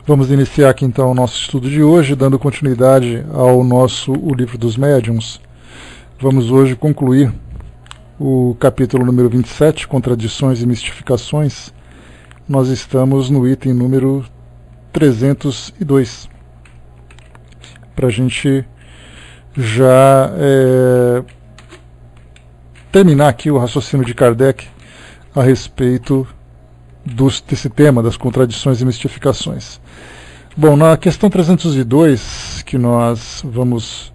Vamos iniciar aqui então o nosso estudo de hoje, dando continuidade ao O Livro dos Médiuns. Vamos hoje concluir o capítulo número 27, Contradições e Mistificações. Nós estamos no item número 302. Para a gente já terminar aqui o raciocínio de Kardec a respeito desse tema das contradições e mistificações. Bom, na questão 302, que nós vamos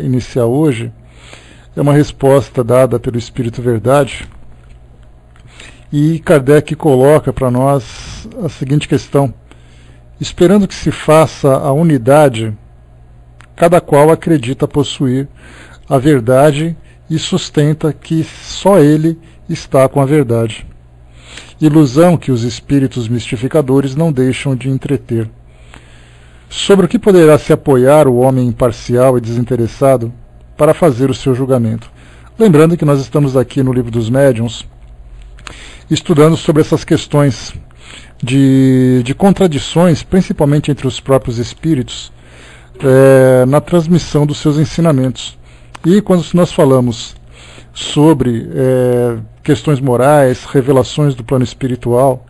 iniciar hoje, é uma resposta dada pelo Espírito Verdade, e Kardec coloca para nós a seguinte questão: esperando que se faça a unidade, cada qual acredita possuir a verdade e sustenta que só ele está com a verdade. Ilusão que os espíritos mistificadores não deixam de entreter. Sobre o que poderá se apoiar o homem imparcial e desinteressado para fazer o seu julgamento? Lembrando que nós estamos aqui no Livro dos Médiuns, estudando sobre essas questões de contradições, principalmente entre os próprios espíritos, na transmissão dos seus ensinamentos. E quando nós falamos sobre questões morais, revelações do plano espiritual,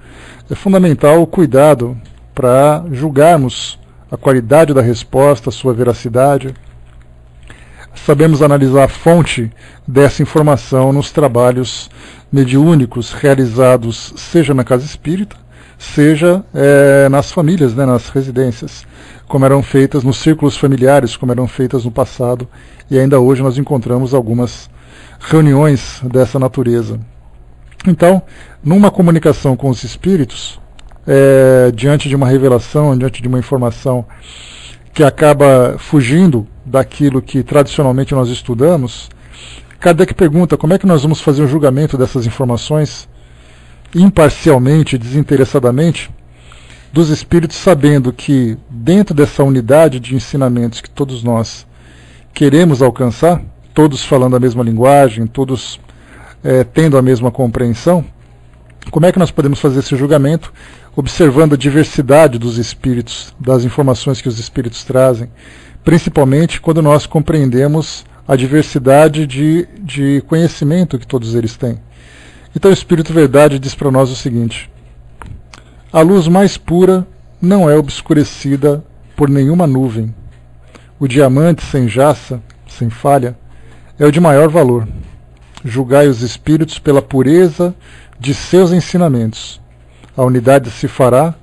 é fundamental o cuidado para julgarmos a qualidade da resposta, a sua veracidade. Sabemos analisar a fonte dessa informação nos trabalhos mediúnicos realizados, seja na casa espírita, seja nas famílias, nas residências, como eram feitas nos círculos familiares, como eram feitas no passado, e ainda hoje nós encontramos algumas reuniões dessa natureza. Então, numa comunicação com os espíritos, diante de uma revelação, diante de uma informação que acaba fugindo daquilo que tradicionalmente nós estudamos, Kardec pergunta como é que nós vamos fazer o julgamento dessas informações imparcialmente, desinteressadamente, dos espíritos, sabendo que dentro dessa unidade de ensinamentos que todos nós queremos alcançar, todos falando a mesma linguagem, todos tendo a mesma compreensão, como é que nós podemos fazer esse julgamento, observando a diversidade dos espíritos, das informações que os espíritos trazem, principalmente quando nós compreendemos a diversidade de conhecimento que todos eles têm. Então o Espírito Verdade diz para nós o seguinte: a luz mais pura não é obscurecida por nenhuma nuvem. O diamante sem jaça, sem falha, é o de maior valor. Julgai os espíritos pela pureza de seus ensinamentos. A unidade se fará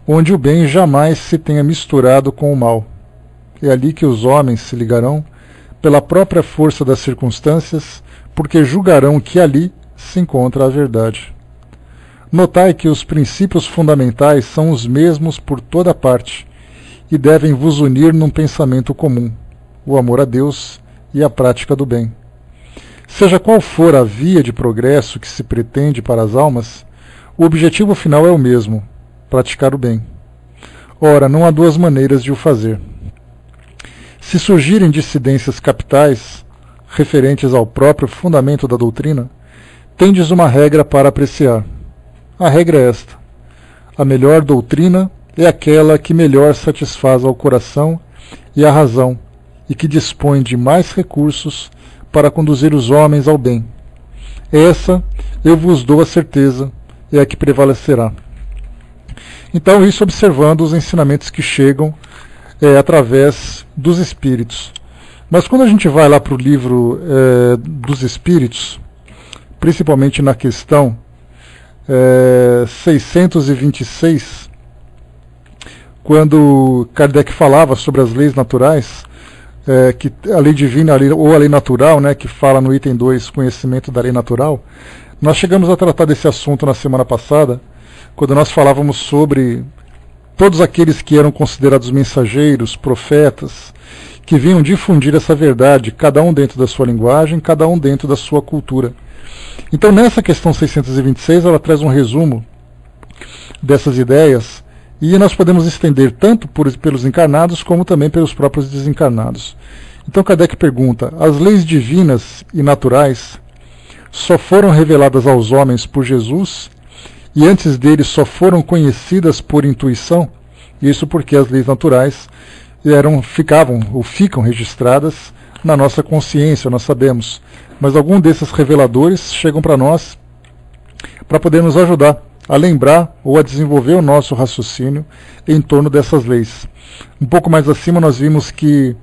onde o bem jamais se tenha misturado com o mal. É ali que os homens se ligarão pela própria força das circunstâncias, porque julgarão que ali se encontra a verdade. Notai que os princípios fundamentais são os mesmos por toda parte e devem vos unir num pensamento comum, o amor a Deus e a prática do bem. Seja qual for a via de progresso que se pretende para as almas, o objetivo final é o mesmo: praticar o bem. Ora, não há duas maneiras de o fazer. Se surgirem dissidências capitais, referentes ao próprio fundamento da doutrina, tendes uma regra para apreciar. A regra é esta: a melhor doutrina é aquela que melhor satisfaz ao coração e à razão, e que dispõe de mais recursos para conduzir os homens ao bem. Essa, eu vos dou a certeza, é a que prevalecerá. Então, isso observando os ensinamentos que chegam através dos Espíritos. Mas quando a gente vai lá para o livro dos Espíritos, principalmente na questão 626, quando Kardec falava sobre as leis naturais, que a lei divina ou a lei natural, que fala no item 2, conhecimento da lei natural, nós chegamos a tratar desse assunto na semana passada, quando nós falávamos sobre todos aqueles que eram considerados mensageiros, profetas, que vinham difundir essa verdade, cada um dentro da sua linguagem, cada um dentro da sua cultura. Então, nessa questão 626, ela traz um resumo dessas ideias, e nós podemos estender tanto pelos encarnados como também pelos próprios desencarnados. Então Kardec pergunta: as leis divinas e naturais só foram reveladas aos homens por Jesus e antes dele só foram conhecidas por intuição, Isso porque as leis naturais ficam registradas na nossa consciência, nós sabemos. Mas alguns desses reveladores chegam para nós para poder nos ajudar a lembrar ou a desenvolver o nosso raciocínio em torno dessas leis. Um pouco mais acima nós vimos que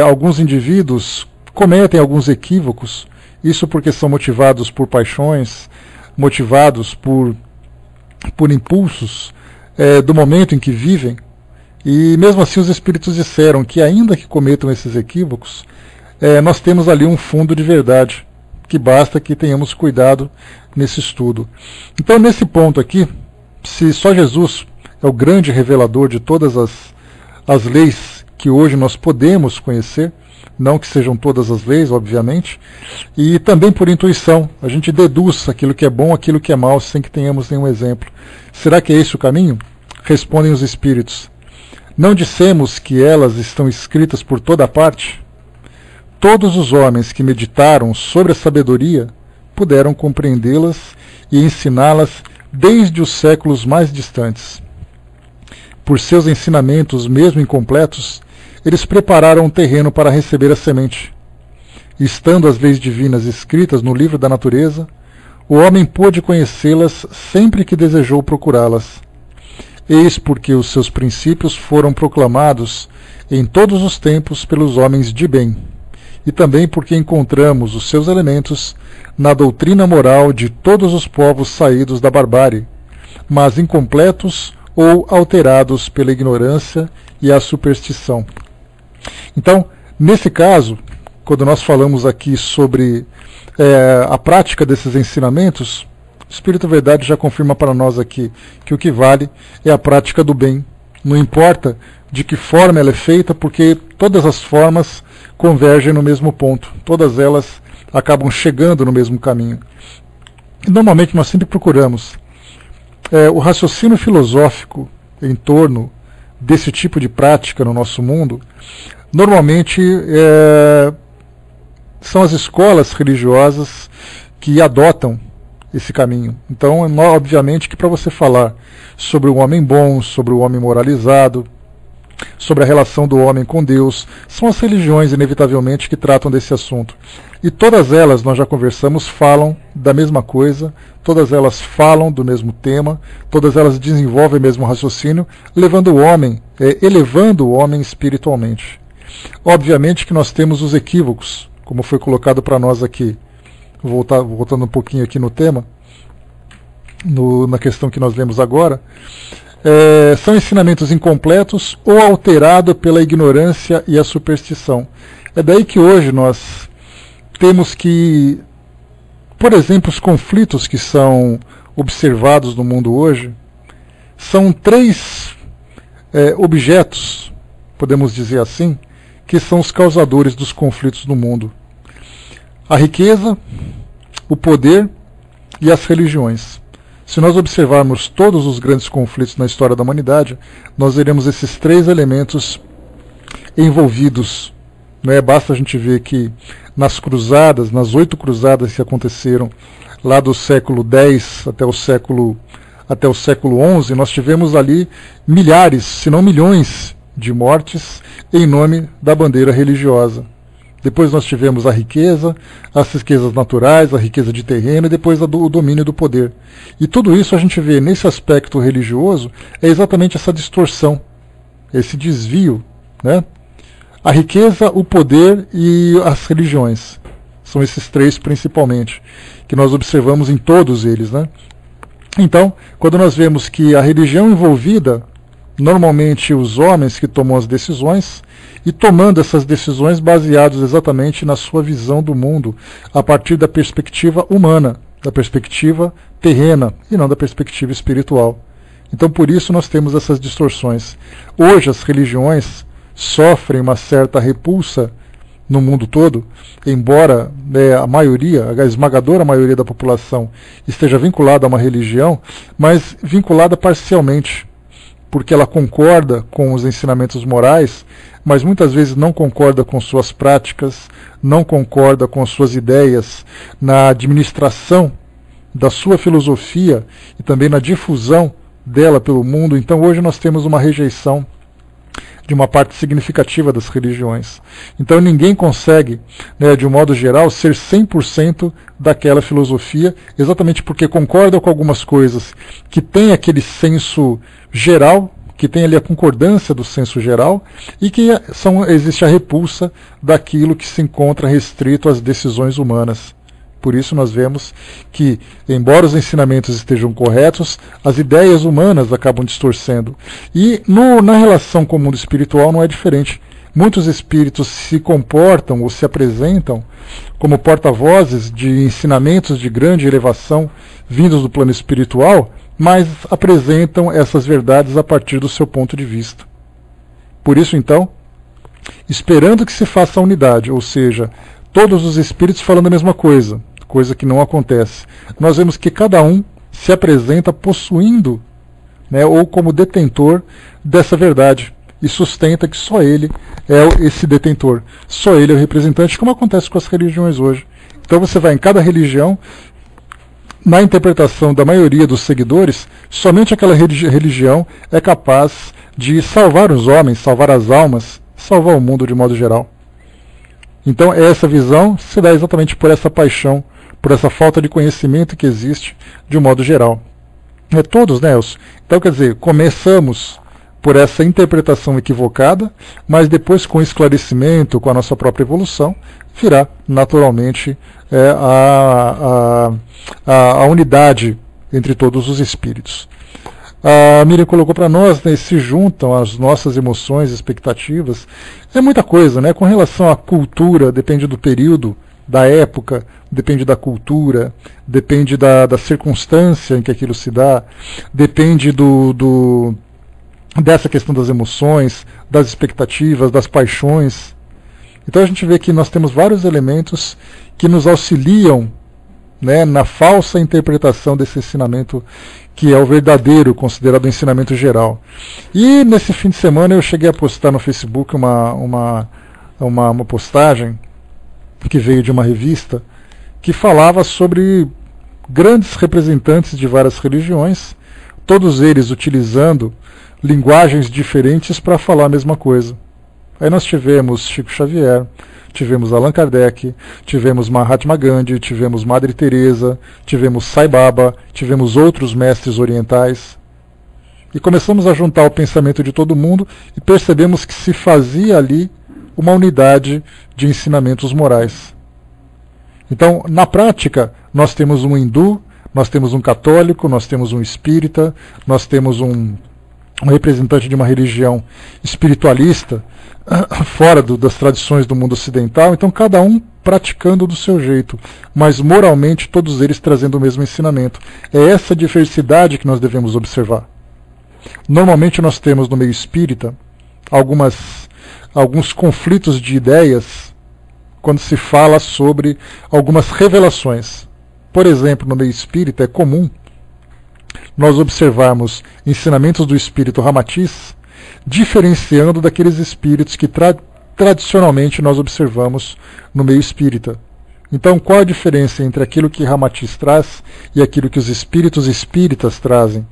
alguns indivíduos cometem alguns equívocos, isso porque são motivados por paixões, motivados por impulsos do momento em que vivem, e mesmo assim os espíritos disseram que ainda que cometam esses equívocos, nós temos ali um fundo de verdade, que basta que tenhamos cuidado nesse estudo. Então, nesse ponto aqui, se só Jesus é o grande revelador de todas as leis que hoje nós podemos conhecer, não que sejam todas as leis, obviamente, e também por intuição, a gente deduz aquilo que é bom, aquilo que é mal, sem que tenhamos nenhum exemplo. Será que é esse o caminho? Respondem os espíritos. Não dissemos que elas estão escritas por toda parte? Todos os homens que meditaram sobre a sabedoria puderam compreendê-las e ensiná-las desde os séculos mais distantes. Por seus ensinamentos, mesmo incompletos, eles prepararam um terreno para receber a semente. Estando as leis divinas escritas no livro da natureza, o homem pôde conhecê-las sempre que desejou procurá-las. Eis porque os seus princípios foram proclamados em todos os tempos pelos homens de bem, e também porque encontramos os seus elementos na doutrina moral de todos os povos saídos da barbárie, mas incompletos ou alterados pela ignorância e a superstição. Então, nesse caso, quando nós falamos aqui sobre a prática desses ensinamentos, o Espírito Verdade já confirma para nós aqui que o que vale é a prática do bem. Não importa de que forma ela é feita, porque todas as formas convergem no mesmo ponto. Todas elas acabam chegando no mesmo caminho. E normalmente nós sempre procuramos o raciocínio filosófico em torno desse tipo de prática no nosso mundo. Normalmente são as escolas religiosas que adotam esse caminho. Então, obviamente que para você falar sobre o homem bom, sobre o homem moralizado, sobre a relação do homem com Deus, são as religiões, inevitavelmente, que tratam desse assunto. E todas elas, nós já conversamos, falam da mesma coisa, todas elas falam do mesmo tema, todas elas desenvolvem o mesmo raciocínio, elevando o homem espiritualmente. Obviamente que nós temos os equívocos, como foi colocado para nós aqui, voltando um pouquinho aqui no tema, na questão que nós lemos agora, são ensinamentos incompletos ou alterados pela ignorância e a superstição. É daí que hoje nós temos que, por exemplo, os conflitos que são observados no mundo hoje, são 3 objetos, podemos dizer assim, que são os causadores dos conflitos no mundo: a riqueza, o poder e as religiões. Se nós observarmos todos os grandes conflitos na história da humanidade, nós veremos esses 3 elementos envolvidos. Basta a gente ver que nas cruzadas, nas 8 cruzadas que aconteceram lá do século X até o século XI, nós tivemos ali milhares, se não milhões, de mortes em nome da bandeira religiosa. Depois nós tivemos a riqueza, as riquezas naturais, a riqueza de terreno e depois o domínio do poder. E tudo isso a gente vê nesse aspecto religioso, é exatamente essa distorção, esse desvio, né? A riqueza, o poder e as religiões. São esses 3 principalmente, que nós observamos em todos eles, né? Então, quando nós vemos que a religião envolvida, normalmente os homens que tomam as decisões, e tomando essas decisões baseadas exatamente na sua visão do mundo, a partir da perspectiva humana, da perspectiva terrena, e não da perspectiva espiritual. Então, por isso nós temos essas distorções. Hoje as religiões sofrem uma certa repulsa no mundo todo, embora a esmagadora maioria da população esteja vinculada a uma religião, mas vinculada parcialmente, porque ela concorda com os ensinamentos morais, mas muitas vezes não concorda com suas práticas, não concorda com suas ideias na administração da sua filosofia e também na difusão dela pelo mundo. Então hoje nós temos uma rejeição de uma parte significativa das religiões. Então ninguém consegue, né, de um modo geral, ser 100% daquela filosofia, exatamente porque concorda com algumas coisas que tem aquele senso geral, que tem ali a concordância do senso geral, e que existe a repulsa daquilo que se encontra restrito às decisões humanas. Por isso nós vemos que, embora os ensinamentos estejam corretos, as ideias humanas acabam distorcendo. E na relação com o mundo espiritual não é diferente. Muitos espíritos se comportam ou se apresentam como porta-vozes de ensinamentos de grande elevação vindos do plano espiritual, mas apresentam essas verdades a partir do seu ponto de vista. Por isso, então, esperando que se faça a unidade, ou seja, todos os espíritos falando a mesma coisa que não acontece, nós vemos que cada um se apresenta possuindo, né, ou como detentor dessa verdade, e sustenta que só ele é esse detentor, só ele é o representante, como acontece com as religiões hoje. Então você vai em cada religião, na interpretação da maioria dos seguidores, somente aquela religião é capaz de salvar os homens, salvar as almas, salvar o mundo de modo geral. Então essa visão se dá exatamente por essa paixão, por essa falta de conhecimento que existe de um modo geral. Todos, né? Então, quer dizer, começamos por essa interpretação equivocada, mas depois, com o esclarecimento, com a nossa própria evolução, virá naturalmente a unidade entre todos os espíritos. A Miriam colocou para nós, né, se juntam as nossas emoções, expectativas. É muita coisa, né? Com relação à cultura, depende do período, da época, depende da cultura, depende da circunstância em que aquilo se dá, depende dessa questão das emoções, das expectativas, das paixões. Então a gente vê que nós temos vários elementos que nos auxiliam, né, na falsa interpretação desse ensinamento que é o verdadeiro, considerado o ensinamento geral. E nesse fim de semana eu cheguei a postar no Facebook uma postagem que veio de uma revista que falava sobre grandes representantes de várias religiões, todos eles utilizando linguagens diferentes para falar a mesma coisa. Aí nós tivemos Chico Xavier, tivemos Allan Kardec, tivemos Mahatma Gandhi, tivemos Madre Teresa, tivemos Sai Baba, tivemos outros mestres orientais. E começamos a juntar o pensamento de todo mundo e percebemos que se fazia ali uma unidade de ensinamentos morais. Então, na prática, nós temos um hindu, nós temos um católico, nós temos um espírita, nós temos um representante de uma religião espiritualista, fora das tradições do mundo ocidental, então cada um praticando do seu jeito, mas moralmente todos eles trazendo o mesmo ensinamento. É essa diversidade que nós devemos observar. Normalmente nós temos no meio espírita alguns conflitos de ideias quando se fala sobre algumas revelações. Por exemplo, no meio espírita é comum nós observarmos ensinamentos do espírito Ramatiz diferenciando daqueles espíritos que tradicionalmente nós observamos no meio espírita. Então, qual a diferença entre aquilo que Ramatiz traz e aquilo que os espíritos espíritas trazem?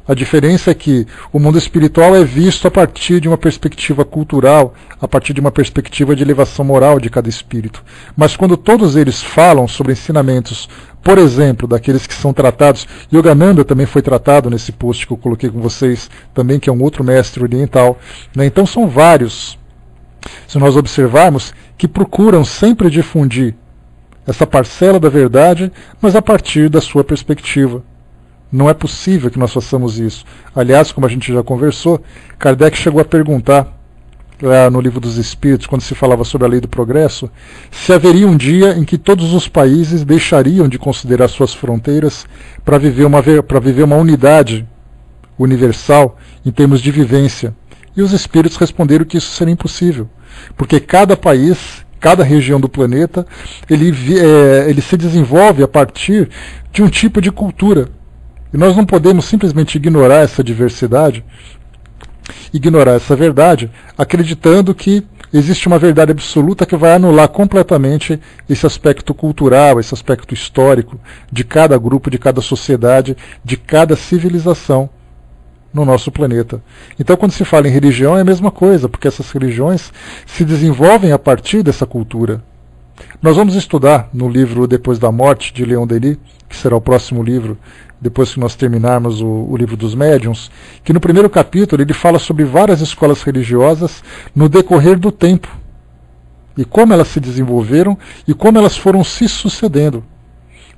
A diferença é que o mundo espiritual é visto a partir de uma perspectiva cultural, a partir de uma perspectiva de elevação moral de cada espírito. Mas quando todos eles falam sobre ensinamentos, por exemplo, daqueles que são tratados, Yogananda também foi tratado nesse post que eu coloquei com vocês, também que é um outro mestre oriental, né? Então são vários, se nós observarmos, que procuram sempre difundir essa parcela da verdade, mas a partir da sua perspectiva. Não é possível que nós façamos isso. Aliás, como a gente já conversou, Kardec chegou a perguntar, lá no Livro dos Espíritos, quando se falava sobre a lei do progresso, se haveria um dia em que todos os países deixariam de considerar suas fronteiras para viver uma unidade universal em termos de vivência. E os Espíritos responderam que isso seria impossível, porque cada país, cada região do planeta, ele se desenvolve a partir de um tipo de cultura. E nós não podemos simplesmente ignorar essa diversidade, ignorar essa verdade, acreditando que existe uma verdade absoluta que vai anular completamente esse aspecto cultural, esse aspecto histórico de cada grupo, de cada sociedade, de cada civilização no nosso planeta. Então, quando se fala em religião, é a mesma coisa, porque essas religiões se desenvolvem a partir dessa cultura. Nós vamos estudar no livro Depois da Morte, de Leon Denis, que será o próximo livro, depois que nós terminarmos o livro dos médiuns, que no primeiro capítulo ele fala sobre várias escolas religiosas no decorrer do tempo, e como elas se desenvolveram e como elas foram se sucedendo.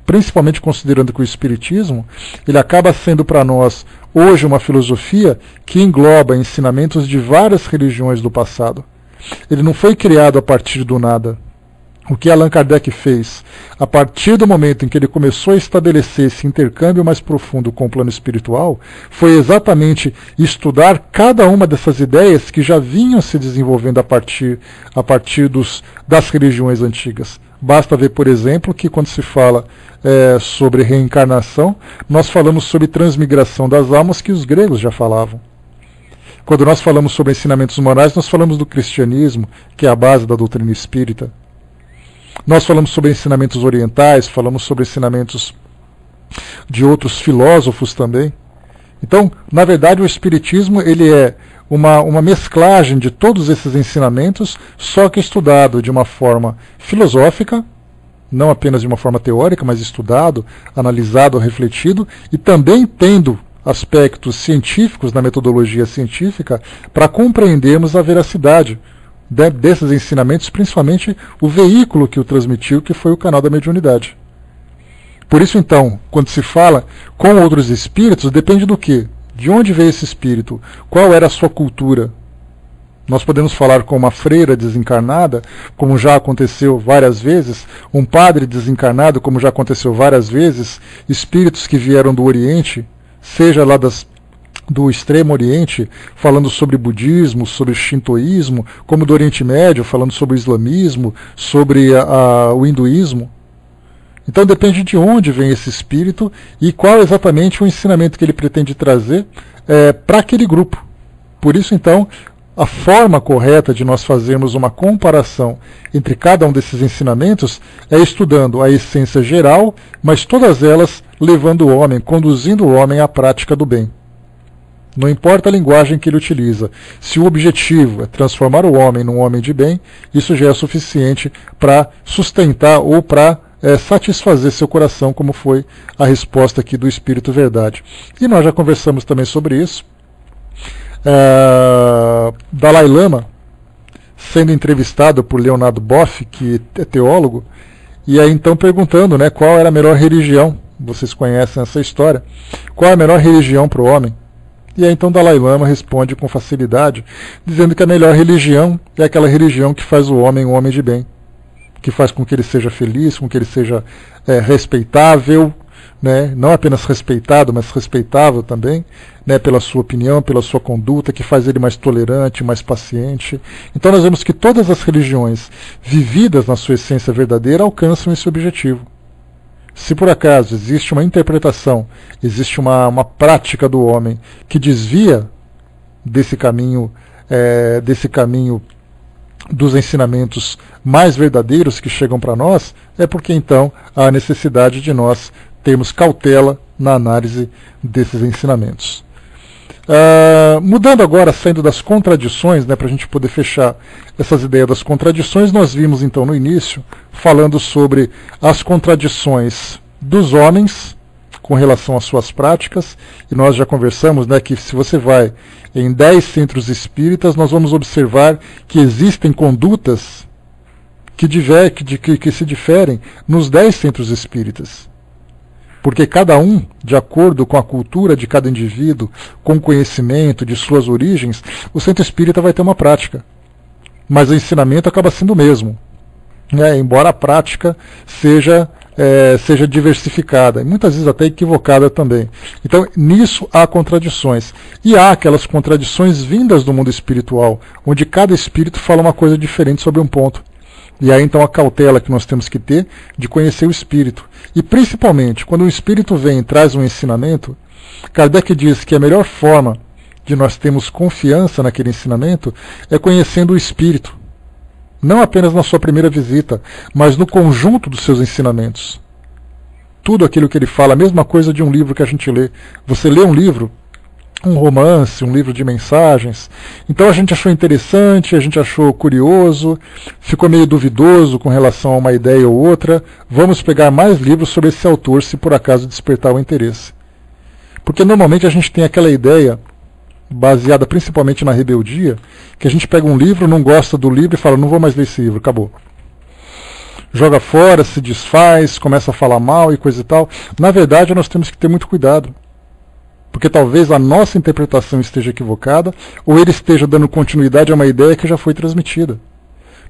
Principalmente considerando que o Espiritismo ele acaba sendo para nós hoje uma filosofia que engloba ensinamentos de várias religiões do passado. Ele não foi criado a partir do nada. O que Allan Kardec fez, a partir do momento em que ele começou a estabelecer esse intercâmbio mais profundo com o plano espiritual, foi exatamente estudar cada uma dessas ideias que já vinham se desenvolvendo a partir das religiões antigas. Basta ver, por exemplo, que quando se fala sobre reencarnação, nós falamos sobre transmigração das almas que os gregos já falavam. Quando nós falamos sobre ensinamentos morais, nós falamos do cristianismo, que é a base da doutrina espírita. Nós falamos sobre ensinamentos orientais, falamos sobre ensinamentos de outros filósofos também. Então, na verdade, o Espiritismo ele é uma mesclagem de todos esses ensinamentos, só que estudado de uma forma filosófica, não apenas de uma forma teórica, mas estudado, analisado, refletido, e também tendo aspectos científicos na metodologia científica para compreendermos a veracidade desses ensinamentos, principalmente o veículo que o transmitiu, que foi o canal da mediunidade. Por isso, então, quando se fala com outros espíritos, depende do quê? De onde veio esse espírito? Qual era a sua cultura? Nós podemos falar com uma freira desencarnada, como já aconteceu várias vezes, um padre desencarnado, como já aconteceu várias vezes, espíritos que vieram do Oriente, seja lá do Extremo Oriente, falando sobre budismo, sobre shintoísmo, como do Oriente Médio, falando sobre o islamismo, sobre o hinduísmo. Então depende de onde vem esse espírito e qual exatamente o ensinamento que ele pretende trazer para aquele grupo. Por isso, então, a forma correta de nós fazermos uma comparação entre cada um desses ensinamentos é estudando a essência geral, mas todas elas levando o homem, conduzindo o homem à prática do bem. Não importa a linguagem que ele utiliza. Se o objetivo é transformar o homem num homem de bem, isso já é suficiente para sustentar ou para satisfazer seu coração, como foi a resposta aqui do Espírito Verdade. E nós já conversamos também sobre isso. Dalai Lama, sendo entrevistado por Leonardo Boff, que é teólogo, e aí então perguntando, qual era a melhor religião. Vocês conhecem essa história. Qual é a melhor religião para o homem? E aí então Dalai Lama responde com facilidade, dizendo que a melhor religião é aquela religião que faz o homem um homem de bem, que faz com que ele seja feliz, com que ele seja respeitável, não apenas respeitado, mas respeitável também, pela sua opinião, pela sua conduta, que faz ele mais tolerante, mais paciente. Então nós vemos que todas as religiões vividas na sua essência verdadeira alcançam esse objetivo. Se por acaso existe uma interpretação, existe uma prática do homem que desvia desse caminho dos ensinamentos mais verdadeiros que chegam para nós, é porque então há a necessidade de nós termos cautela na análise desses ensinamentos. Mudando agora, saindo das contradições, para a gente poder fechar essas ideias das contradições, nós vimos então no início, falando sobre as contradições dos homens com relação às suas práticas, e nós já conversamos que se você vai em 10 centros espíritas, nós vamos observar que existem condutas que se diferem nos 10 centros espíritas. Porque cada um, de acordo com a cultura de cada indivíduo, com o conhecimento de suas origens, o centro espírita vai ter uma prática. Mas o ensinamento acaba sendo o mesmo, embora a prática seja diversificada, e muitas vezes até equivocada também. Então, nisso há contradições. E há aquelas contradições vindas do mundo espiritual, onde cada espírito fala uma coisa diferente sobre um ponto. E aí então a cautela que nós temos que ter de conhecer o espírito. E principalmente, quando o espírito vem e traz um ensinamento, Kardec diz que a melhor forma de nós termos confiança naquele ensinamento é conhecendo o espírito. não apenas na sua primeira visita, mas no conjunto dos seus ensinamentos. Tudo aquilo que ele fala, a mesma coisa de um livro que a gente lê. Você lê um livro, um romance, um livro de mensagens, então a gente achou interessante, a gente achou curioso, ficou meio duvidoso com relação a uma ideia ou outra, vamos pegar mais livros sobre esse autor se por acaso despertar o interesse. Porque normalmente a gente tem aquela ideia, baseada principalmente na rebeldia, que a gente pega um livro, não gosta do livro e fala, não vou mais ler esse livro, acabou. Joga fora, se desfaz, começa a falar mal e coisa e tal. Na verdade, nós temos que ter muito cuidado. Porque talvez a nossa interpretação esteja equivocada, ou ele esteja dando continuidade a uma ideia que já foi transmitida.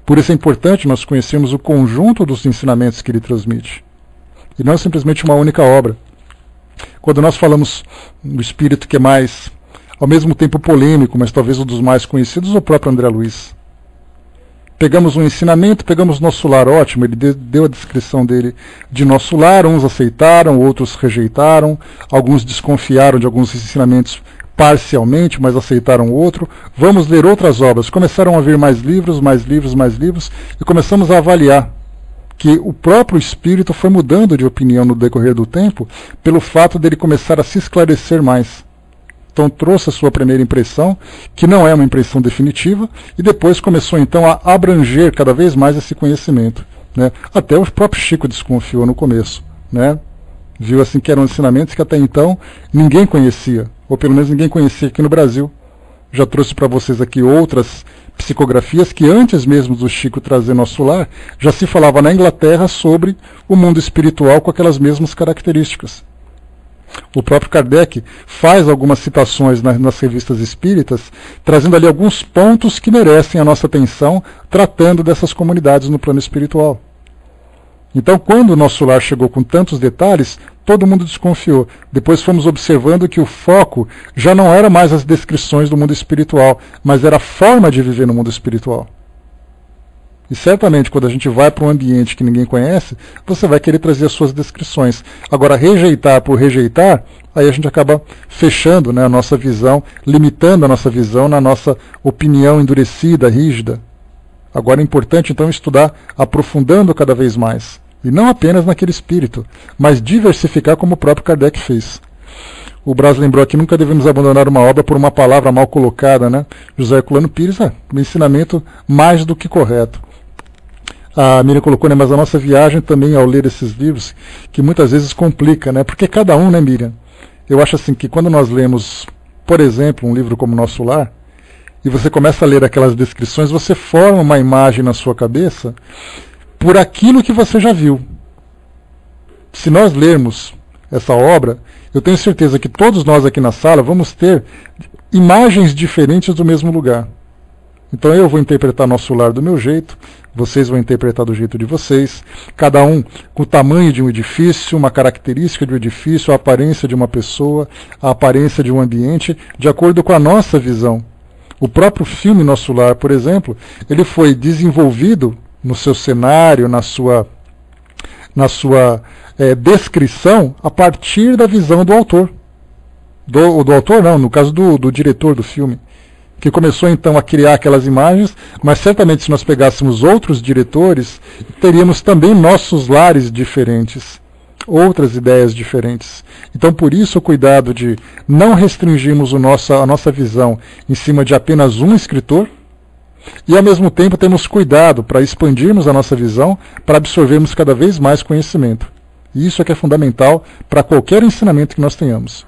Por isso é importante nós conhecermos o conjunto dos ensinamentos que ele transmite. E não simplesmente uma única obra. Quando nós falamos do espírito que é mais, ao mesmo tempo polêmico, mas talvez um dos mais conhecidos, o próprio André Luiz. Pegamos um ensinamento, pegamos nosso lar, ótimo, ele deu a descrição dele de nosso lar, uns aceitaram, outros rejeitaram, alguns desconfiaram de alguns ensinamentos parcialmente, mas aceitaram outro. Vamos ler outras obras. Começaram a vir mais livros, e começamos a avaliar que o próprio espírito foi mudando de opinião no decorrer do tempo, pelo fato dele começar a se esclarecer mais. Então trouxe a sua primeira impressão, que não é uma impressão definitiva, e depois começou então a abranger cada vez mais esse conhecimento, né? Até o próprio Chico desconfiou no começo, né? Viu assim que eram ensinamentos que até então ninguém conhecia, ou pelo menos ninguém conhecia aqui no Brasil. Já trouxe para vocês aqui outras psicografias que antes mesmo do Chico trazer Nosso Lar, já se falava na Inglaterra sobre o mundo espiritual com aquelas mesmas características. O próprio Kardec faz algumas citações nas revistas espíritas, trazendo ali alguns pontos que merecem a nossa atenção, tratando dessas comunidades no plano espiritual. Então, quando o Nosso Lar chegou com tantos detalhes, todo mundo desconfiou. Depois fomos observando que o foco já não era mais as descrições do mundo espiritual, mas era a forma de viver no mundo espiritual. E certamente, quando a gente vai para um ambiente que ninguém conhece, você vai querer trazer as suas descrições. Agora, rejeitar por rejeitar, aí a gente acaba fechando, né, a nossa visão, limitando a nossa visão na nossa opinião endurecida, rígida. Agora é importante, então, estudar aprofundando cada vez mais. E não apenas naquele espírito, mas diversificar como o próprio Kardec fez. O Braz lembrou que nunca devemos abandonar uma obra por uma palavra mal colocada, né? José Herculano Pires, um ensinamento mais do que correto. A Miriam colocou, né, mas a nossa viagem também ao ler esses livros, que muitas vezes complica, né? Porque cada um, né, Miriam? Eu acho assim que quando nós lemos, por exemplo, um livro como Nosso Lar, e você começa a ler aquelas descrições, você forma uma imagem na sua cabeça por aquilo que você já viu. Se nós lermos essa obra, eu tenho certeza que todos nós aqui na sala vamos ter imagens diferentes do mesmo lugar. Então eu vou interpretar Nosso Lar do meu jeito, vocês vão interpretar do jeito de vocês, cada um com o tamanho de um edifício, uma característica de um edifício, a aparência de uma pessoa, a aparência de um ambiente, de acordo com a nossa visão. O próprio filme Nosso Lar, por exemplo, ele foi desenvolvido no seu cenário, na sua descrição, a partir da visão do autor. Do autor não, no caso do diretor do filme, que começou então a criar aquelas imagens, mas certamente se nós pegássemos outros diretores, teríamos também nossos lares diferentes, outras ideias diferentes. Então por isso o cuidado de não restringirmos a nossa visão em cima de apenas um escritor, e ao mesmo tempo temos cuidado para expandirmos a nossa visão, para absorvermos cada vez mais conhecimento. E isso é que é fundamental para qualquer ensinamento que nós tenhamos.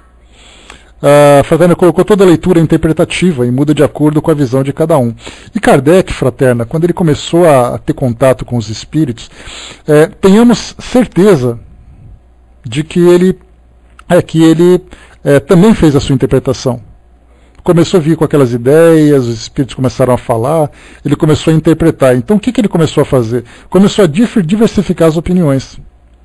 A Fraterna colocou toda a leitura interpretativa e muda de acordo com a visão de cada um. E Kardec, Fraterna, quando ele começou a ter contato com os espíritos, tenhamos certeza de que ele também fez a sua interpretação. Começou a vir com aquelas ideias, os espíritos começaram a falar, ele começou a interpretar. Então o que ele começou a fazer? Começou a diversificar as opiniões.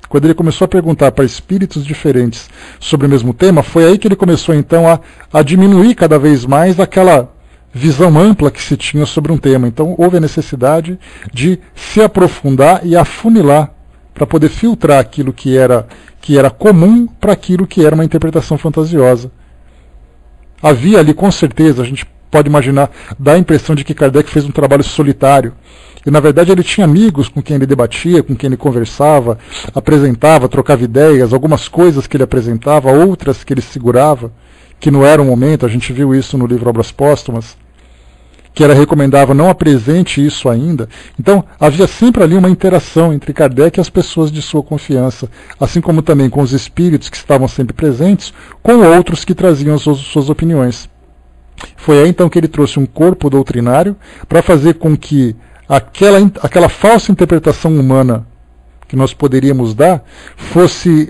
Quando ele começou a perguntar para espíritos diferentes sobre o mesmo tema, foi aí que ele começou então a diminuir cada vez mais aquela visão ampla que se tinha sobre um tema. Então houve a necessidade de se aprofundar e afunilar para poder filtrar aquilo que era comum para aquilo que era uma interpretação fantasiosa. Havia ali, com certeza, a gente pode imaginar, dá a impressão de que Kardec fez um trabalho solitário. E na verdade ele tinha amigos com quem ele debatia, com quem ele conversava, apresentava, trocava ideias, algumas coisas que ele apresentava, outras que ele segurava, que não era o momento. A gente viu isso no livro Obras Póstumas, que era recomendável não apresente isso ainda. Então havia sempre ali uma interação entre Kardec e as pessoas de sua confiança, assim como também com os espíritos que estavam sempre presentes, com outros que traziam as suas opiniões. Foi aí então que ele trouxe um corpo doutrinário para fazer com que aquela falsa interpretação humana que nós poderíamos dar fosse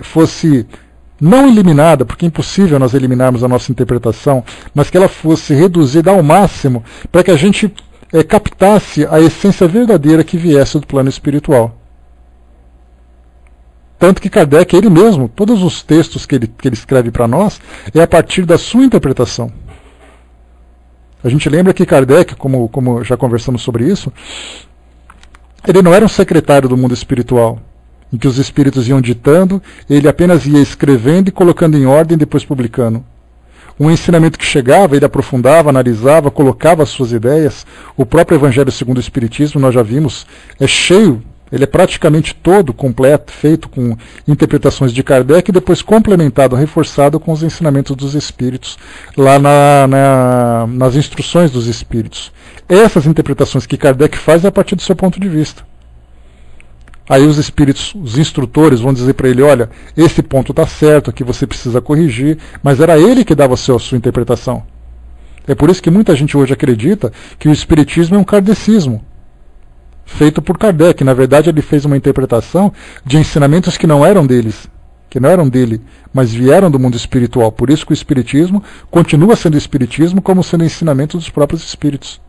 não eliminada, porque é impossível nós eliminarmos a nossa interpretação, mas que ela fosse reduzida ao máximo para que a gente captasse a essência verdadeira que viesse do plano espiritual. Tanto que Kardec, ele mesmo, todos os textos que ele escreve para nós, é a partir da sua interpretação. A gente lembra que Kardec, como já conversamos sobre isso, ele não era um secretário do mundo espiritual, em que os espíritos iam ditando, ele apenas ia escrevendo e colocando em ordem, depois publicando. Um ensinamento que chegava, ele aprofundava, analisava, colocava as suas ideias. O próprio Evangelho segundo o Espiritismo, nós já vimos, é cheio, ele é praticamente todo completo, feito com interpretações de Kardec e depois complementado, reforçado com os ensinamentos dos espíritos, lá nas instruções dos espíritos. Essas interpretações que Kardec faz é a partir do seu ponto de vista. Aí os espíritos, os instrutores vão dizer para ele, olha, esse ponto está certo, aqui você precisa corrigir, mas era ele que dava a sua interpretação. É por isso que muita gente hoje acredita que o espiritismo é um kardecismo, feito por Kardec. Na verdade, ele fez uma interpretação de ensinamentos que não eram deles, que não eram dele, mas vieram do mundo espiritual. Por isso que o espiritismo continua sendo espiritismo, como sendo ensinamento dos próprios espíritos.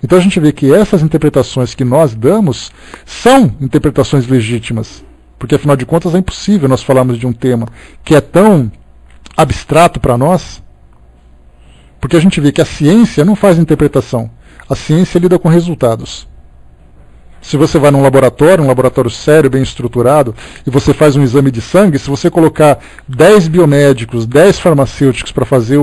Então a gente vê que essas interpretações que nós damos são interpretações legítimas, porque afinal de contas é impossível nós falarmos de um tema que é tão abstrato para nós, porque a gente vê que a ciência não faz interpretação, a ciência lida com resultados. Se você vai num laboratório sério, bem estruturado, e você faz um exame de sangue, se você colocar 10 biomédicos, 10 farmacêuticos para fazer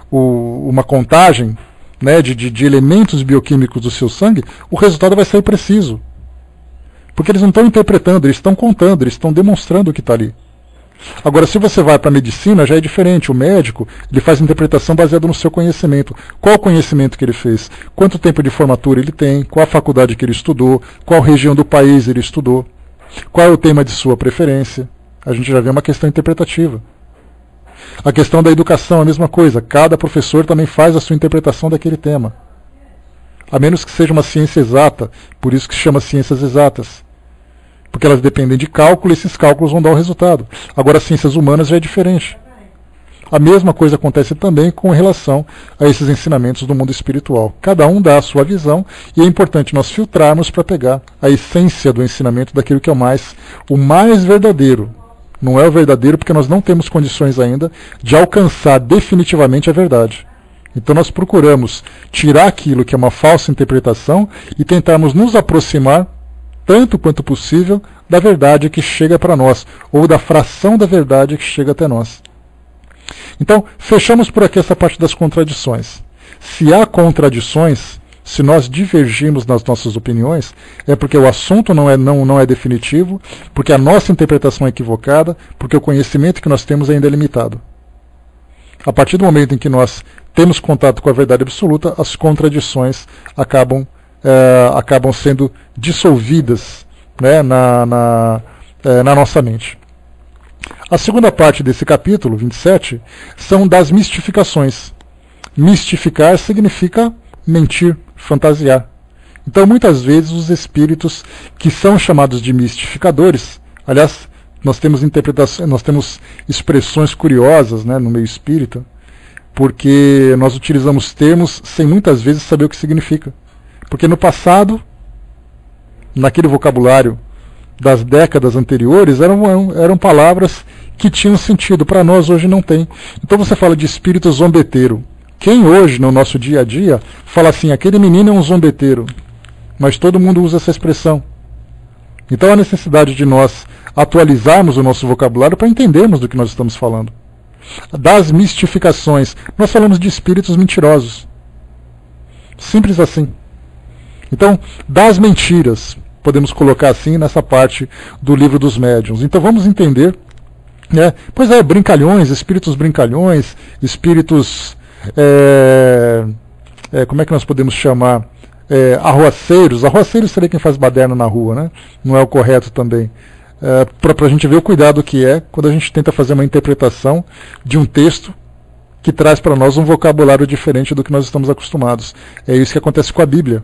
uma contagem, né, de elementos bioquímicos do seu sangue, o resultado vai sair preciso. Porque eles não estão interpretando, eles estão contando, eles estão demonstrando o que está ali. Agora, se você vai para a medicina, já é diferente. O médico, ele faz interpretação baseada no seu conhecimento. Qual o conhecimento que ele fez? Quanto tempo de formatura ele tem? Qual a faculdade que ele estudou? Qual região do país ele estudou? Qual é o tema de sua preferência? A gente já vê uma questão interpretativa. A questão da educação é a mesma coisa. Cada professor também faz a sua interpretação daquele tema. A menos que seja uma ciência exata, por isso que se chama ciências exatas. Porque elas dependem de cálculo e esses cálculos vão dar o resultado. Agora, as ciências humanas já é diferente. A mesma coisa acontece também com relação a esses ensinamentos do mundo espiritual. Cada um dá a sua visão e é importante nós filtrarmos para pegar a essência do ensinamento daquilo que é o mais verdadeiro. Não é o verdadeiro porque nós não temos condições ainda de alcançar definitivamente a verdade. Então nós procuramos tirar aquilo que é uma falsa interpretação e tentarmos nos aproximar, tanto quanto possível, da verdade que chega para nós, ou da fração da verdade que chega até nós. Então, fechamos por aqui essa parte das contradições. Se há contradições, se nós divergimos nas nossas opiniões, é porque o assunto não é definitivo, porque a nossa interpretação é equivocada, porque o conhecimento que nós temos ainda é limitado. A partir do momento em que nós temos contato com a verdade absoluta, as contradições acabam sendo dissolvidas, né, na nossa mente. A segunda parte desse capítulo, 27, são das mistificações. Mistificar significa mentir, fantasiar. Então, muitas vezes, os espíritos que são chamados de mistificadores, aliás, nós temos expressões curiosas, né, no meio espírita, porque nós utilizamos termos sem muitas vezes saber o que significa. Porque no passado, naquele vocabulário das décadas anteriores, eram palavras que tinham sentido. Para nós hoje não tem. Então você fala de espírito zombeteiro. Quem hoje, no nosso dia a dia, fala assim, aquele menino é um zombeteiro? Mas todo mundo usa essa expressão. Então há necessidade de nós atualizarmos o nosso vocabulário para entendermos do que nós estamos falando. Das mistificações, nós falamos de espíritos mentirosos. Simples assim. Então, das mentiras, podemos colocar assim nessa parte do livro dos médiuns. Então vamos entender, né? Pois é, brincalhões, espíritos, como é que nós podemos chamar? Arruaceiros seria quem faz baderna na rua, né? Não é o correto também. Para a gente ver o cuidado que é quando a gente tenta fazer uma interpretação de um texto que traz para nós um vocabulário diferente do que nós estamos acostumados. É isso que acontece com a Bíblia.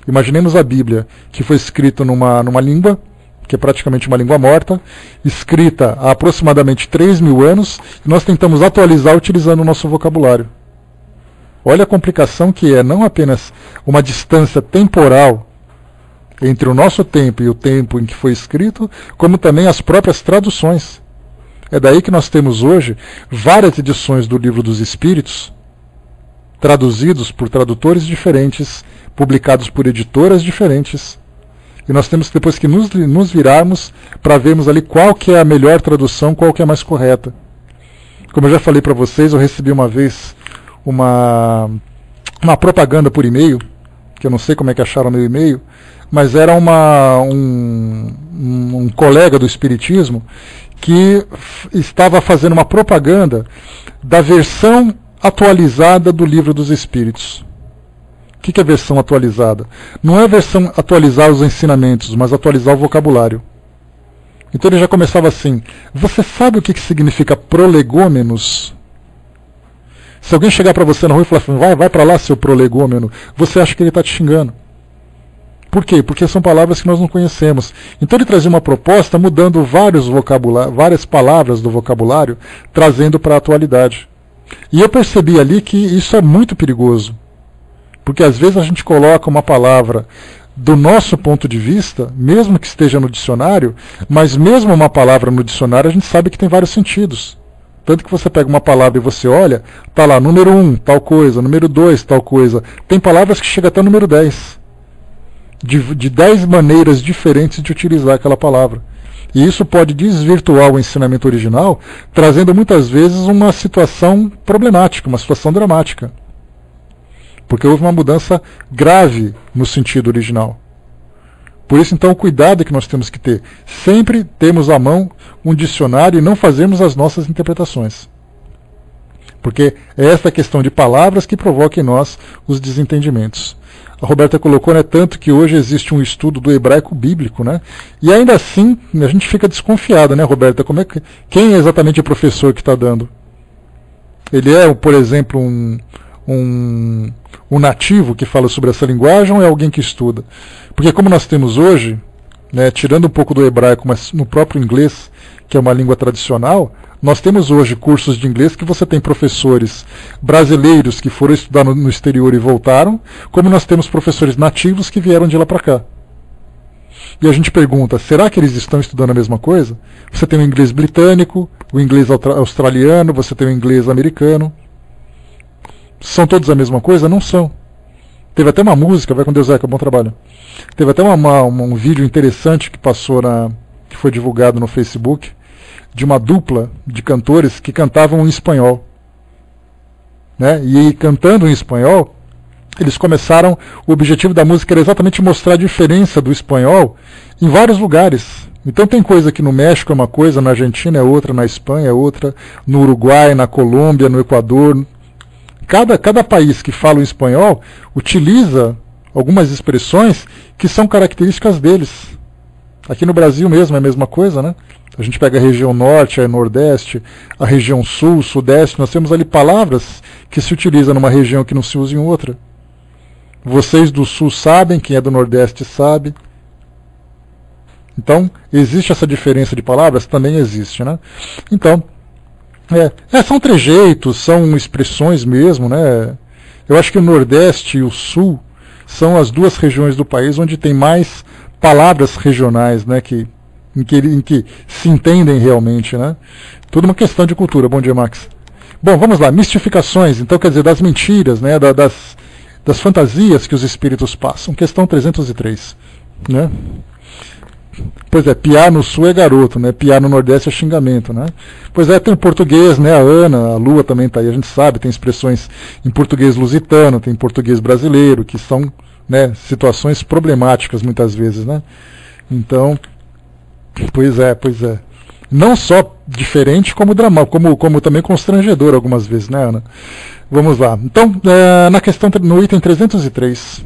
Imaginemos a Bíblia, que foi escrita numa língua, que é praticamente uma língua morta, escrita há aproximadamente 3.000 anos, e nós tentamos atualizar utilizando o nosso vocabulário. Olha a complicação que é não apenas uma distância temporal entre o nosso tempo e o tempo em que foi escrito, como também as próprias traduções. É daí que nós temos hoje várias edições do Livro dos Espíritos, traduzidos por tradutores diferentes, publicados por editoras diferentes. E nós temos depois que nos virarmos para vermos ali qual que é a melhor tradução, qual que é a mais correta. Como eu já falei para vocês, eu recebi uma vez uma propaganda por e-mail, que eu não sei como é que acharam meu e-mail, mas era um colega do Espiritismo que estava fazendo uma propaganda da versão atualizada do Livro dos Espíritos. O que é versão atualizada? Não é a versão atualizar os ensinamentos, mas atualizar o vocabulário. Então ele já começava assim: você sabe o que significa prolegômenos? Se alguém chegar para você na rua e falar assim, vai para lá, seu prolegômeno, você acha que ele está te xingando. Por quê? Porque são palavras que nós não conhecemos. Então ele trazia uma proposta mudando várias palavras do vocabulário, trazendo para a atualidade. E eu percebi ali que isso é muito perigoso. Porque às vezes a gente coloca uma palavra do nosso ponto de vista, mesmo que esteja no dicionário, mas mesmo uma palavra no dicionário a gente sabe que tem vários sentidos. Tanto que você pega uma palavra e você olha, está lá, número 1, tal coisa, número 2, tal coisa. Tem palavras que chegam até o número 10. De 10 maneiras diferentes de utilizar aquela palavra. E isso pode desvirtuar o ensinamento original, trazendo muitas vezes uma situação problemática, uma situação dramática. Porque houve uma mudança grave no sentido original. Por isso, então, o cuidado que nós temos que ter. Sempre temos à mão um dicionário e não fazemos as nossas interpretações. Porque é essa questão de palavras que provoca em nós os desentendimentos. A Roberta colocou, né, tanto que hoje existe um estudo do hebraico bíblico, né? E ainda assim, a gente fica desconfiado, né, Roberta? Quem é exatamente o professor que está dando? Ele é, por exemplo, um nativo que fala sobre essa linguagem ou é alguém que estuda? Porque como nós temos hoje, né, tirando um pouco do hebraico, mas no próprio inglês, que é uma língua tradicional, nós temos hoje cursos de inglês que você tem professores brasileiros que foram estudar no exterior e voltaram, como nós temos professores nativos que vieram de lá para cá. E a gente pergunta, será que eles estão estudando a mesma coisa? Você tem o inglês britânico, o inglês australiano, você tem o inglês americano. São todos a mesma coisa? Não são. Teve até uma música, vai com Deus, Zeca, bom trabalho. Teve até um vídeo interessante que passou que foi divulgado no Facebook, de uma dupla de cantores que cantavam em espanhol. Né? E cantando em espanhol, eles começaram, o objetivo da música era exatamente mostrar a diferença do espanhol em vários lugares. Então tem coisa que no México é uma coisa, na Argentina é outra, na Espanha é outra, no Uruguai, na Colômbia, no Equador. Cada país que fala o espanhol utiliza algumas expressões que são características deles. Aqui no Brasil mesmo é a mesma coisa, né? A gente pega a região norte, a nordeste, a região sul, sudeste, nós temos ali palavras que se utilizam numa região que não se usa em outra. Vocês do sul sabem, quem é do nordeste sabe. Então, existe essa diferença de palavras? Também existe, né? Então, são trejeitos, são expressões mesmo, né? Eu acho que o Nordeste e o Sul são as duas regiões do país onde tem mais palavras regionais, né? Em que se entendem realmente, né? Tudo uma questão de cultura. Bom dia, Max. Bom, vamos lá. Mistificações, então quer dizer, das mentiras, né? Das fantasias que os espíritos passam. Questão 303, né? Pois é, piar no sul é garoto, né? Piar no nordeste é xingamento, né? Pois é, tem o português, né? A Ana, a Lua também está aí, a gente sabe, tem expressões em português lusitano, tem em português brasileiro, que são né? Situações problemáticas muitas vezes, né? Então, pois é. Não só diferente, como dramático, como também constrangedor algumas vezes, né, Ana? Vamos lá. Então, na questão, no item 303,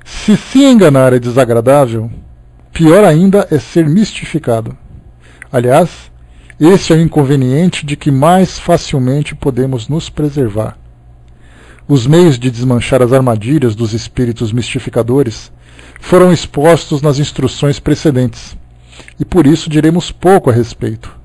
se se enganar é desagradável, pior ainda é ser mistificado. Aliás, esse é o inconveniente de que mais facilmente podemos nos preservar. Os meios de desmanchar as armadilhas dos espíritos mistificadores foram expostos nas instruções precedentes, e por isso diremos pouco a respeito.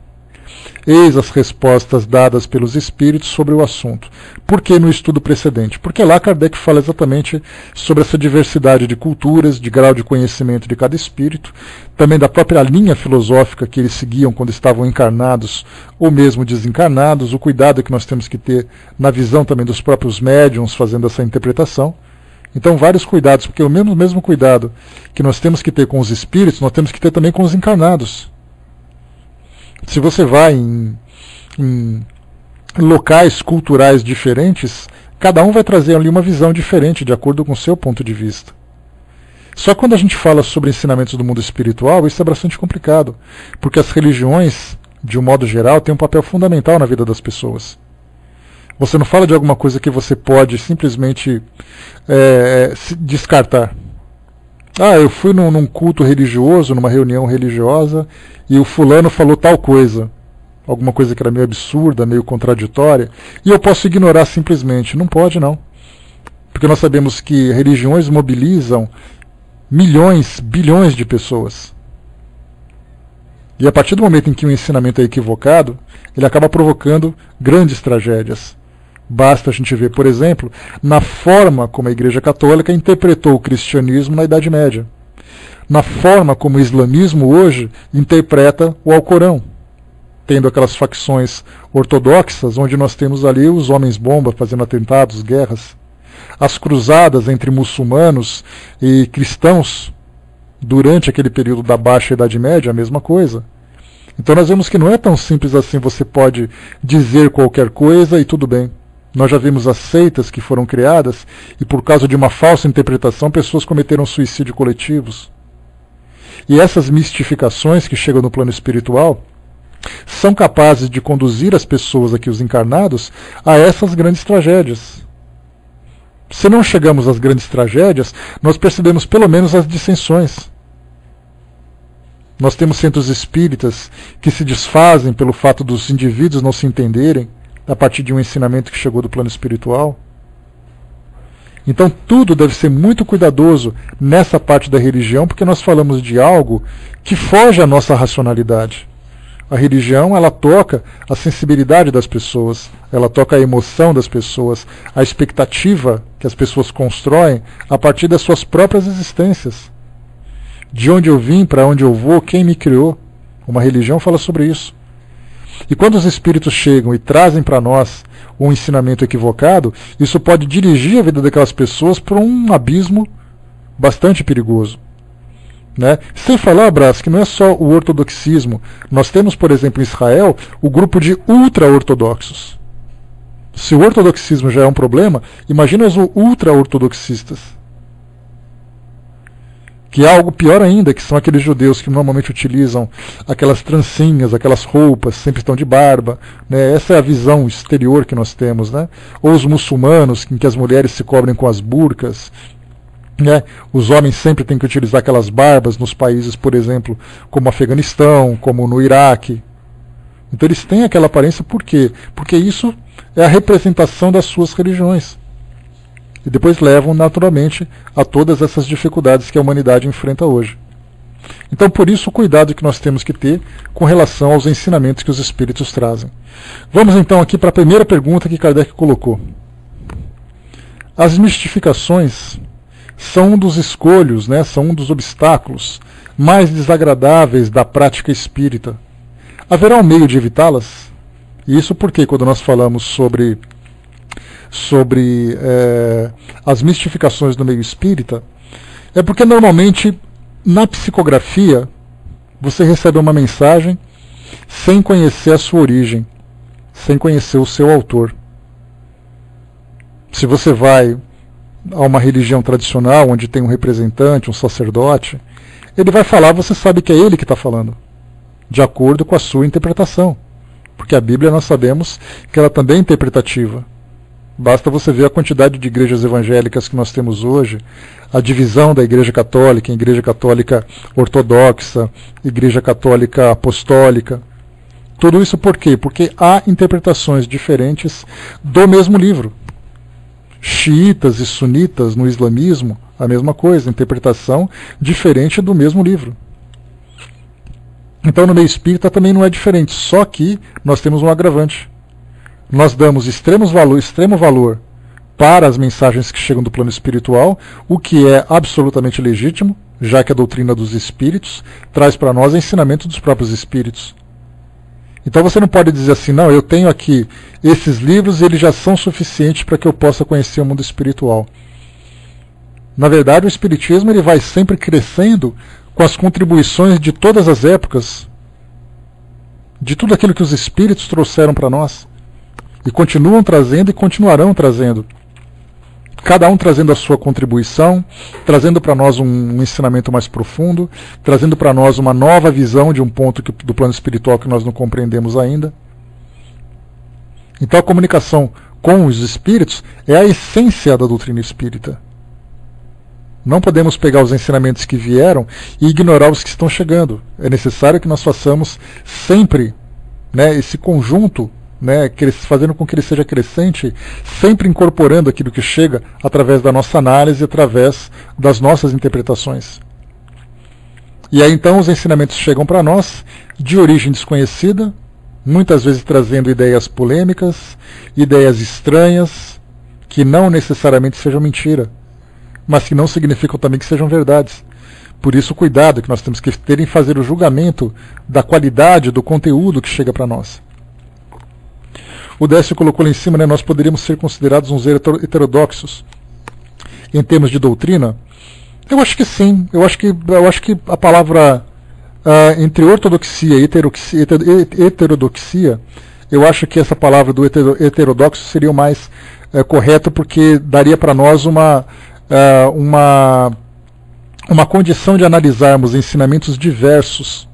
Eis as respostas dadas pelos espíritos sobre o assunto. Por que no estudo precedente? Porque lá Kardec fala exatamente sobre essa diversidade de culturas, de grau de conhecimento de cada espírito, também da própria linha filosófica que eles seguiam quando estavam encarnados ou mesmo desencarnados, o cuidado que nós temos que ter na visão também dos próprios médiuns fazendo essa interpretação. Então, vários cuidados, porque o mesmo cuidado que nós temos que ter com os espíritos, nós temos que ter também com os encarnados. Se você vai em locais culturais diferentes, cada um vai trazer ali uma visão diferente, de acordo com o seu ponto de vista. Só que quando a gente fala sobre ensinamentos do mundo espiritual, isso é bastante complicado, porque as religiões, de um modo geral, têm um papel fundamental na vida das pessoas. Você não fala de alguma coisa que você pode simplesmente descartar. Eu fui num culto religioso, numa reunião religiosa, e o fulano falou tal coisa. Alguma coisa que era meio absurda, meio contraditória, e eu posso ignorar simplesmente. Não pode, não. Porque nós sabemos que religiões mobilizam milhões, bilhões de pessoas. E a partir do momento em que o ensinamento é equivocado, ele acaba provocando grandes tragédias. Basta a gente ver, por exemplo, na forma como a Igreja Católica interpretou o cristianismo na Idade Média. Na forma como o islamismo hoje interpreta o Alcorão. Tendo aquelas facções ortodoxas, onde nós temos ali os homens-bomba fazendo atentados, guerras. As cruzadas entre muçulmanos e cristãos, durante aquele período da Baixa Idade Média, a mesma coisa. Então nós vemos que não é tão simples assim, você pode dizer qualquer coisa e tudo bem. Nós já vimos as seitas que foram criadas e por causa de uma falsa interpretação pessoas cometeram suicídio coletivos. E essas mistificações que chegam no plano espiritual são capazes de conduzir as pessoas aqui, os encarnados, a essas grandes tragédias. Se não chegamos às grandes tragédias, nós percebemos pelo menos as dissensões. Nós temos centros espíritas que se desfazem pelo fato dos indivíduos não se entenderem a partir de um ensinamento que chegou do plano espiritual. Então tudo deve ser muito cuidadoso nessa parte da religião, porque nós falamos de algo que foge à nossa racionalidade. A religião, ela toca a sensibilidade das pessoas, ela toca a emoção das pessoas, a expectativa que as pessoas constroem a partir das suas próprias existências. De onde eu vim, para onde eu vou, quem me criou. Uma religião fala sobre isso. E quando os espíritos chegam e trazem para nós um ensinamento equivocado, isso pode dirigir a vida daquelas pessoas para um abismo bastante perigoso. Né? Sem falar, Brás, que não é só o ortodoxismo. Nós temos, por exemplo, em Israel, o grupo de ultra-ortodoxos. Se o ortodoxismo já é um problema, imagina os ultra-ortodoxistas. Que é algo pior ainda, que são aqueles judeus que normalmente utilizam aquelas trancinhas, aquelas roupas, sempre estão de barba. Né? Essa é a visão exterior que nós temos. Né? Ou os muçulmanos, em que as mulheres se cobrem com as burcas. Né? Os homens sempre têm que utilizar aquelas barbas nos países, por exemplo, como o Afeganistão, como no Iraque. Então eles têm aquela aparência, por quê? Porque isso é a representação das suas religiões. E depois levam naturalmente a todas essas dificuldades que a humanidade enfrenta hoje. Então por isso o cuidado que nós temos que ter com relação aos ensinamentos que os espíritos trazem. Vamos então aqui para a primeira pergunta que Kardec colocou. As mistificações são um dos escolhos, né, são um dos obstáculos mais desagradáveis da prática espírita. Haverá um meio de evitá-las? E isso porque quando nós falamos sobre as mistificações do meio espírita, é porque normalmente na psicografia você recebe uma mensagem sem conhecer a sua origem, sem conhecer o seu autor. Se você vai a uma religião tradicional, onde tem um representante, um sacerdote, ele vai falar, você sabe que é ele que está falando, de acordo com a sua interpretação. Porque a Bíblia nós sabemos que ela também é interpretativa. Basta você ver a quantidade de igrejas evangélicas que nós temos hoje, a divisão da Igreja Católica em Igreja Católica Ortodoxa, Igreja Católica Apostólica. Tudo isso por quê? Porque há interpretações diferentes do mesmo livro. Xiitas e sunitas no islamismo, a mesma coisa, interpretação diferente do mesmo livro. Então no meio espírita também não é diferente, só que nós temos um agravante. Nós damos extremo valor para as mensagens que chegam do plano espiritual, o que é absolutamente legítimo, já que a doutrina dos espíritos traz para nós ensinamento dos próprios espíritos. Então você não pode dizer assim, não, eu tenho aqui esses livros e eles já são suficientes para que eu possa conhecer o mundo espiritual. Na verdade, o espiritismo ele vai sempre crescendo com as contribuições de todas as épocas, de tudo aquilo que os espíritos trouxeram para nós. E continuam trazendo e continuarão trazendo. Cada um trazendo a sua contribuição, trazendo para nós um ensinamento mais profundo, trazendo para nós uma nova visão de um ponto do plano espiritual que nós não compreendemos ainda. Então a comunicação com os espíritos é a essência da doutrina espírita. Não podemos pegar os ensinamentos que vieram e ignorar os que estão chegando. É necessário que nós façamos sempre, né, esse conjunto, né, fazendo com que ele seja crescente, sempre incorporando aquilo que chega através da nossa análise, através das nossas interpretações. E aí então os ensinamentos chegam para nós de origem desconhecida, muitas vezes trazendo ideias polêmicas, ideias estranhas, que não necessariamente sejam mentira, mas que não significam também que sejam verdades. Por isso o cuidado que nós temos que ter em fazer o julgamento da qualidade do conteúdo que chega para nós. O Décio colocou lá em cima, né, nós poderíamos ser considerados uns heterodoxos em termos de doutrina. Eu acho que sim. Eu acho que a palavra entre ortodoxia e heterodoxia, eu acho que essa palavra do heterodoxo seria o mais correto, porque daria para nós uma condição de analisarmos ensinamentos diversos,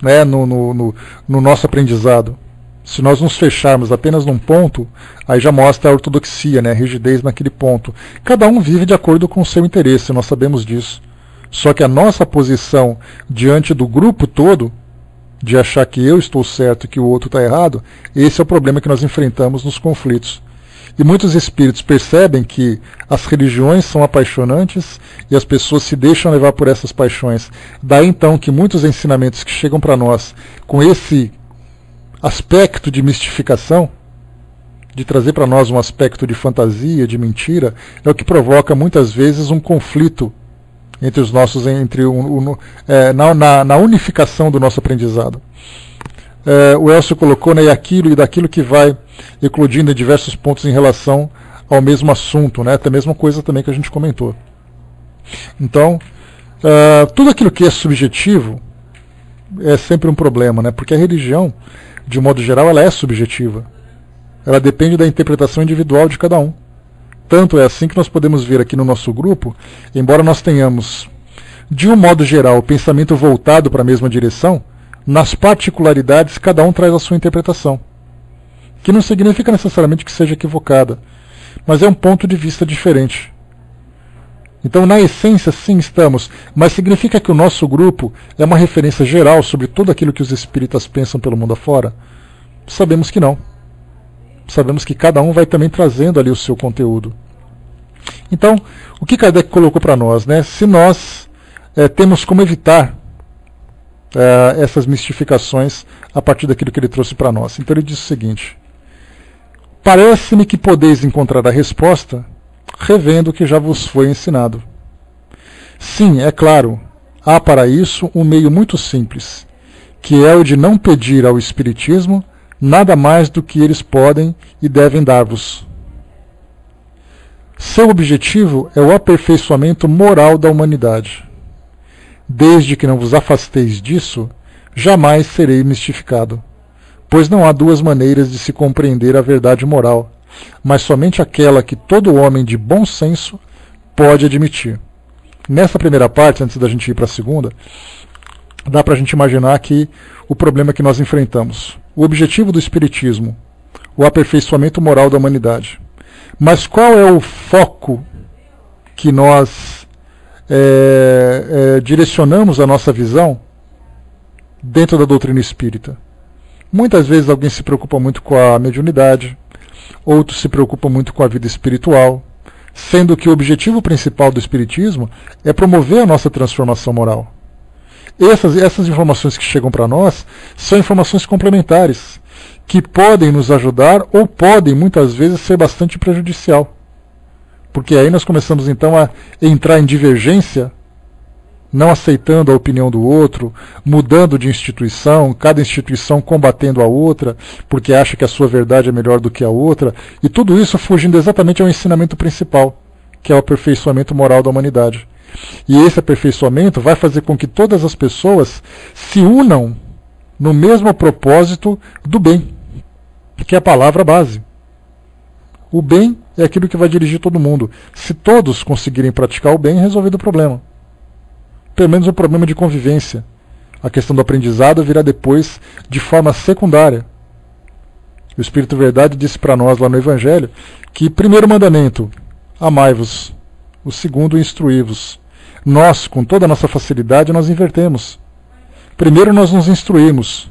né, no nosso aprendizado. Se nós nos fecharmos apenas num ponto, aí já mostra a ortodoxia, né, a rigidez naquele ponto. Cada um vive de acordo com o seu interesse, nós sabemos disso. Só que a nossa posição diante do grupo todo, de achar que eu estou certo e que o outro está errado, esse é o problema que nós enfrentamos nos conflitos. E muitos espíritos percebem que as religiões são apaixonantes e as pessoas se deixam levar por essas paixões. Daí então que muitos ensinamentos que chegam para nós com esse aspecto de mistificação, de trazer para nós um aspecto de fantasia, de mentira, é o que provoca muitas vezes um conflito entre os nossos, na unificação do nosso aprendizado. O Elcio colocou, né, aquilo e daquilo que vai eclodindo em diversos pontos em relação ao mesmo assunto, né, até a mesma coisa também que a gente comentou. Então, tudo aquilo que é subjetivo é sempre um problema, né, porque a religião, de modo geral, ela é subjetiva. Ela depende da interpretação individual de cada um. Tanto é assim que nós podemos ver aqui no nosso grupo, embora nós tenhamos, de um modo geral, o pensamento voltado para a mesma direção, nas particularidades cada um traz a sua interpretação. Que não significa necessariamente que seja equivocada, mas é um ponto de vista diferente. Então, na essência, sim, estamos, mas significa que o nosso grupo é uma referência geral sobre tudo aquilo que os espíritas pensam pelo mundo afora? Sabemos que não. Sabemos que cada um vai também trazendo ali o seu conteúdo. Então, o que Kardec colocou para nós, né? Se nós temos como evitar essas mistificações a partir daquilo que ele trouxe para nós. Então ele diz o seguinte: parece-me que podeis encontrar a resposta revendo o que já vos foi ensinado. Sim, é claro, há para isso um meio muito simples, que é o de não pedir ao Espiritismo nada mais do que eles podem e devem dar-vos. Seu objetivo é o aperfeiçoamento moral da humanidade. Desde que não vos afasteis disso, jamais serei mistificado, pois não há duas maneiras de se compreender a verdade moral, mas somente aquela que todo homem de bom senso pode admitir. Nessa primeira parte, antes da gente ir para a segunda, dá para a gente imaginar que o problema que nós enfrentamos, o objetivo do Espiritismo, o aperfeiçoamento moral da humanidade. Mas qual é o foco que nós direcionamos a nossa visão dentro da doutrina espírita? Muitas vezes alguém se preocupa muito com a mediunidade, outros se preocupam muito com a vida espiritual, sendo que o objetivo principal do Espiritismo é promover a nossa transformação moral. Essas informações que chegam para nós são informações complementares, que podem nos ajudar ou podem muitas vezes ser bastante prejudicial. Porque aí nós começamos então a entrar em divergência, não aceitando a opinião do outro, mudando de instituição, cada instituição combatendo a outra, porque acha que a sua verdade é melhor do que a outra, e tudo isso fugindo exatamente ao ensinamento principal, que é o aperfeiçoamento moral da humanidade. E esse aperfeiçoamento vai fazer com que todas as pessoas se unam no mesmo propósito do bem, que é a palavra base. O bem é aquilo que vai dirigir todo mundo. Se todos conseguirem praticar o bem, resolvido o problema. Pelo menos o problema de convivência. A questão do aprendizado virá depois de forma secundária. O Espírito Verdade disse para nós lá no Evangelho que primeiro mandamento, amai-vos. O segundo, instruí-vos. Nós, com toda a nossa facilidade, nós invertemos. Primeiro nós nos instruímos.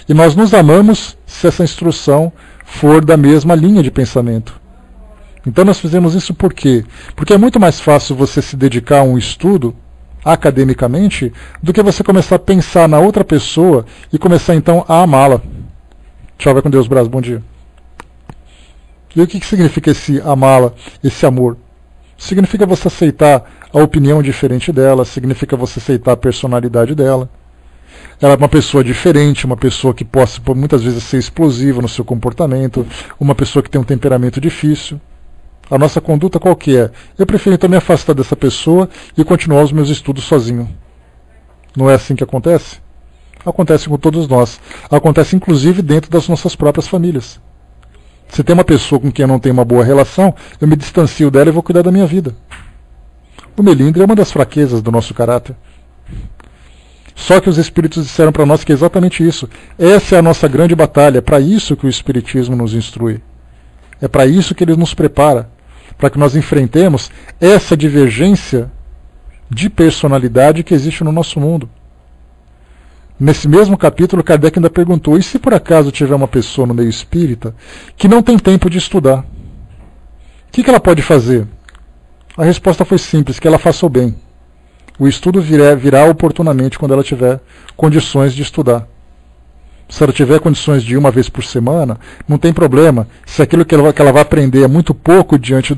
E nós nos amamos se essa instrução for da mesma linha de pensamento. Então nós fizemos isso por quê? Porque é muito mais fácil você se dedicar a um estudo academicamente do que você começar a pensar na outra pessoa e começar então a amá-la. Tchau, vai com Deus, Brás, bom dia. E o que significa esse amá-la, esse amor? Significa você aceitar a opinião diferente dela, significa você aceitar a personalidade dela. Ela é uma pessoa diferente, uma pessoa que possa muitas vezes ser explosiva no seu comportamento, uma pessoa que tem um temperamento difícil. A nossa conduta qual que é? Eu prefiro então me afastar dessa pessoa e continuar os meus estudos sozinho. Não é assim que acontece? Acontece com todos nós. Acontece inclusive dentro das nossas próprias famílias. Se tem uma pessoa com quem eu não tenho uma boa relação, eu me distancio dela e vou cuidar da minha vida. O melindre é uma das fraquezas do nosso caráter. Só que os Espíritos disseram para nós que é exatamente isso. Essa é a nossa grande batalha. É para isso que o Espiritismo nos instrui. É para isso que ele nos prepara. Para que nós enfrentemos essa divergência de personalidade que existe no nosso mundo. Nesse mesmo capítulo, Kardec ainda perguntou: e se por acaso tiver uma pessoa no meio espírita que não tem tempo de estudar? O que ela pode fazer? A resposta foi simples: que ela faça o bem. O estudo virá oportunamente quando ela tiver condições de estudar. Se ela tiver condições de ir uma vez por semana, não tem problema. Se aquilo que ela vai aprender é muito pouco diante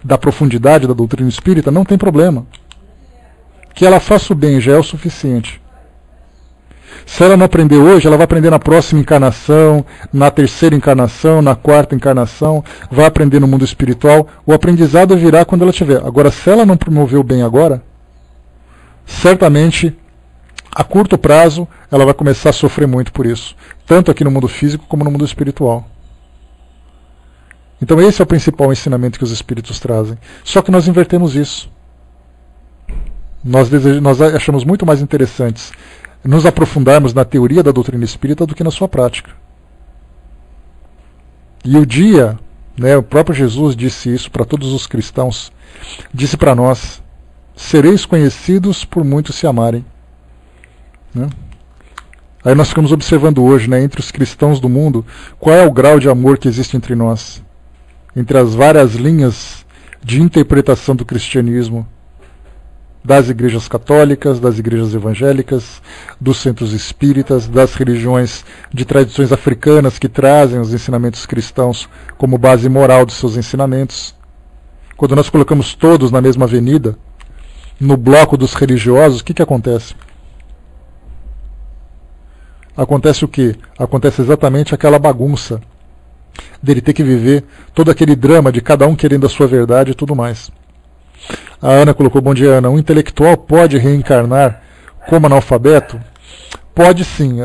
da profundidade da doutrina espírita, não tem problema. Que ela faça o bem já é o suficiente. Se ela não aprender hoje, ela vai aprender na próxima encarnação, na terceira encarnação, na quarta encarnação, vai aprender no mundo espiritual. O aprendizado virá quando ela tiver. Agora, se ela não promover o bem agora, certamente, a curto prazo, ela vai começar a sofrer muito por isso. Tanto aqui no mundo físico como no mundo espiritual. Então esse é o principal ensinamento que os Espíritos trazem. Só que nós invertemos isso. Nós achamos muito mais interessantes nos aprofundarmos na teoria da doutrina espírita do que na sua prática. E o dia, o próprio Jesus disse isso para todos os cristãos, disse para nós: sereis conhecidos por muitos se amarem. Aí nós ficamos observando hoje, entre os cristãos do mundo, qual é o grau de amor que existe entre nós, entre as várias linhas de interpretação do cristianismo, das igrejas católicas, das igrejas evangélicas, dos centros espíritas, das religiões de tradições africanas que trazem os ensinamentos cristãos como base moral dos seus ensinamentos. Quando nós colocamos todos na mesma avenida, no bloco dos religiosos, o que acontece? Acontece o quê? Acontece exatamente aquela bagunça dele ter que viver todo aquele drama de cada um querendo a sua verdade e tudo mais. A Ana colocou: bom dia, Ana. Um intelectual pode reencarnar como analfabeto? Pode sim.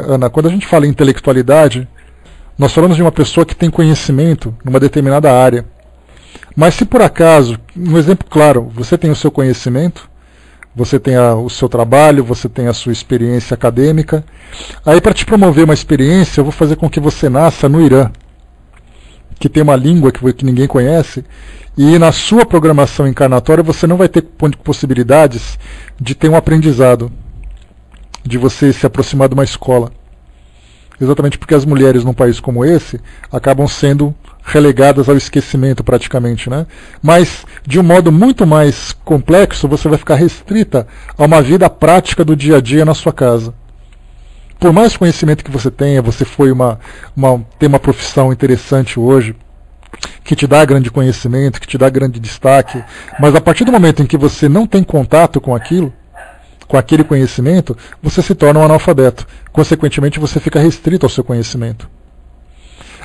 Ana, quando a gente fala em intelectualidade, Nós falamos de uma pessoa que tem conhecimento numa determinada área. Mas se por acaso, um exemplo claro, você tem o seu conhecimento, você tem o seu trabalho, você tem a sua experiência acadêmica, aí para te promover uma experiência, eu vou fazer com que você nasça no Irã, que tem uma língua que ninguém conhece, e na sua programação encarnatória você não vai ter possibilidades de ter um aprendizado, de você se aproximar de uma escola. Exatamente porque as mulheres num país como esse acabam sendo relegadas ao esquecimento praticamente, né? Mas de um modo muito mais complexo, você vai ficar restrita a uma vida prática do dia a dia na sua casa. Por mais conhecimento que você tenha, você foi tem uma profissão interessante hoje, que te dá grande conhecimento, que te dá grande destaque, mas a partir do momento em que você não tem contato com aquilo, com aquele conhecimento, você se torna um analfabeto. Consequentemente, você fica restrito ao seu conhecimento.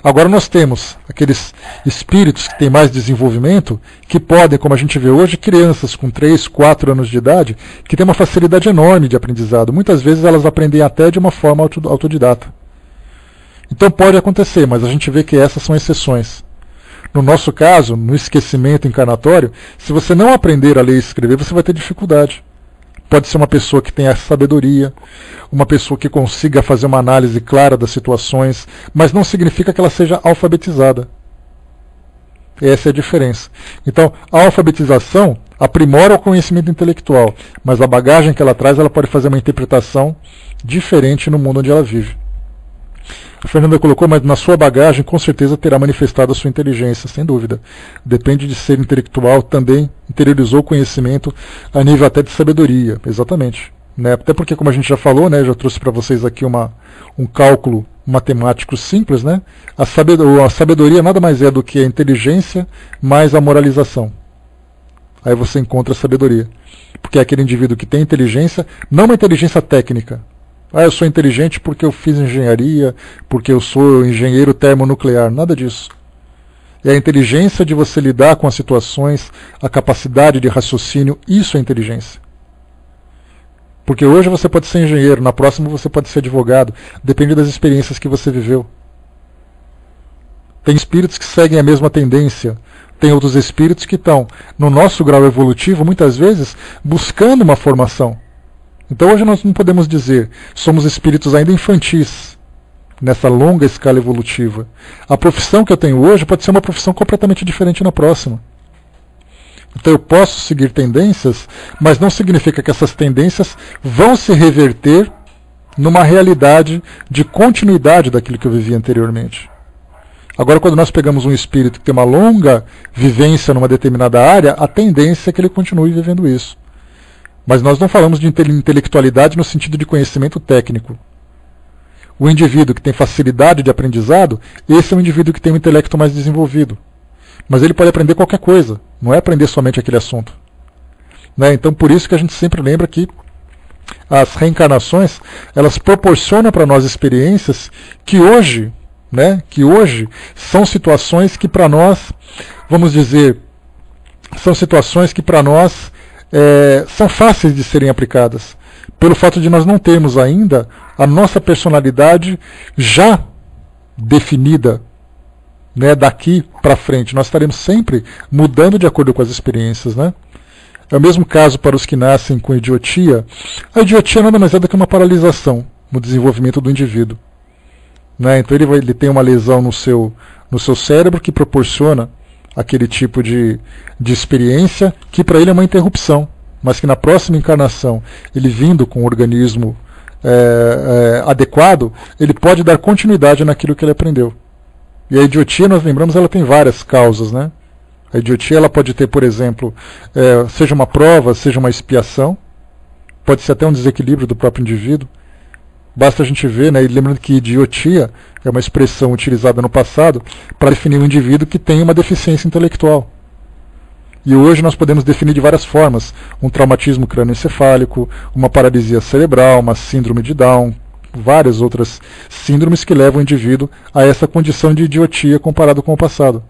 Agora nós temos aqueles espíritos que têm mais desenvolvimento, que podem, como a gente vê hoje, crianças com 3, 4 anos de idade, que têm uma facilidade enorme de aprendizado. Muitas vezes elas aprendem até de uma forma autodidata. Então pode acontecer, mas a gente vê que essas são exceções. No nosso caso, no esquecimento encarnatório, se você não aprender a ler e escrever, você vai ter dificuldade. Pode ser uma pessoa que tenha sabedoria, uma pessoa que consiga fazer uma análise clara das situações, mas não significa que ela seja alfabetizada. Essa é a diferença. Então, a alfabetização aprimora o conhecimento intelectual, mas a bagagem que ela traz, ela pode fazer uma interpretação diferente no mundo onde ela vive. A Fernanda colocou, mas na sua bagagem com certeza terá manifestado a sua inteligência, sem dúvida. Depende de ser intelectual, também interiorizou o conhecimento a nível até de sabedoria, exatamente. Né? Até porque, como a gente já falou, né, já trouxe para vocês aqui um cálculo matemático simples, né? A sabedoria nada mais é do que a inteligência mais a moralização. Aí você encontra a sabedoria. Porque é aquele indivíduo que tem inteligência, não uma inteligência técnica. Eu sou inteligente porque eu fiz engenharia, porque eu sou engenheiro termonuclear. Nada disso. É a inteligência de você lidar com as situações, a capacidade de raciocínio, isso é inteligência. Porque hoje você pode ser engenheiro, na próxima você pode ser advogado, depende das experiências que você viveu. Tem espíritos que seguem a mesma tendência, tem outros espíritos que estão, no nosso grau evolutivo, muitas vezes, buscando uma formação. Então hoje nós não podemos dizer, somos espíritos ainda infantis, nessa longa escala evolutiva. A profissão que eu tenho hoje pode ser uma profissão completamente diferente na próxima. Então eu posso seguir tendências, mas não significa que essas tendências vão se reverter numa realidade de continuidade daquilo que eu vivi anteriormente. Agora, quando nós pegamos um espírito que tem uma longa vivência numa determinada área, a tendência é que ele continue vivendo isso. Mas nós não falamos de intelectualidade no sentido de conhecimento técnico. O indivíduo que tem facilidade de aprendizado, esse é um indivíduo que tem um intelecto mais desenvolvido. Mas ele pode aprender qualquer coisa, não é aprender somente aquele assunto. Né? Então, por isso que a gente sempre lembra que as reencarnações, elas proporcionam para nós experiências que hoje são situações que para nós, vamos dizer, são situações que para nós são fáceis de serem aplicadas, pelo fato de nós não termos ainda a nossa personalidade já definida, né, daqui para frente. Nós estaremos sempre mudando de acordo com as experiências. Né? É o mesmo caso para os que nascem com idiotia. A idiotia nada mais é do que uma paralisação no desenvolvimento do indivíduo. Né? Então ele tem uma lesão no seu cérebro que proporciona aquele tipo de experiência que para ele é uma interrupção, mas que na próxima encarnação, ele vindo com um organismo adequado, ele pode dar continuidade naquilo que ele aprendeu. E a idiotia, nós lembramos, ela tem várias causas. Né? A idiotia ela pode ter, por exemplo, seja uma prova, seja uma expiação, pode ser até um desequilíbrio do próprio indivíduo. Basta a gente ver, né, e lembrando que idiotia é uma expressão utilizada no passado para definir um indivíduo que tem uma deficiência intelectual. E hoje nós podemos definir de várias formas: um traumatismo crânioencefálico, uma paralisia cerebral, uma síndrome de Down, várias outras síndromes que levam o indivíduo a essa condição de idiotia comparado com o passado.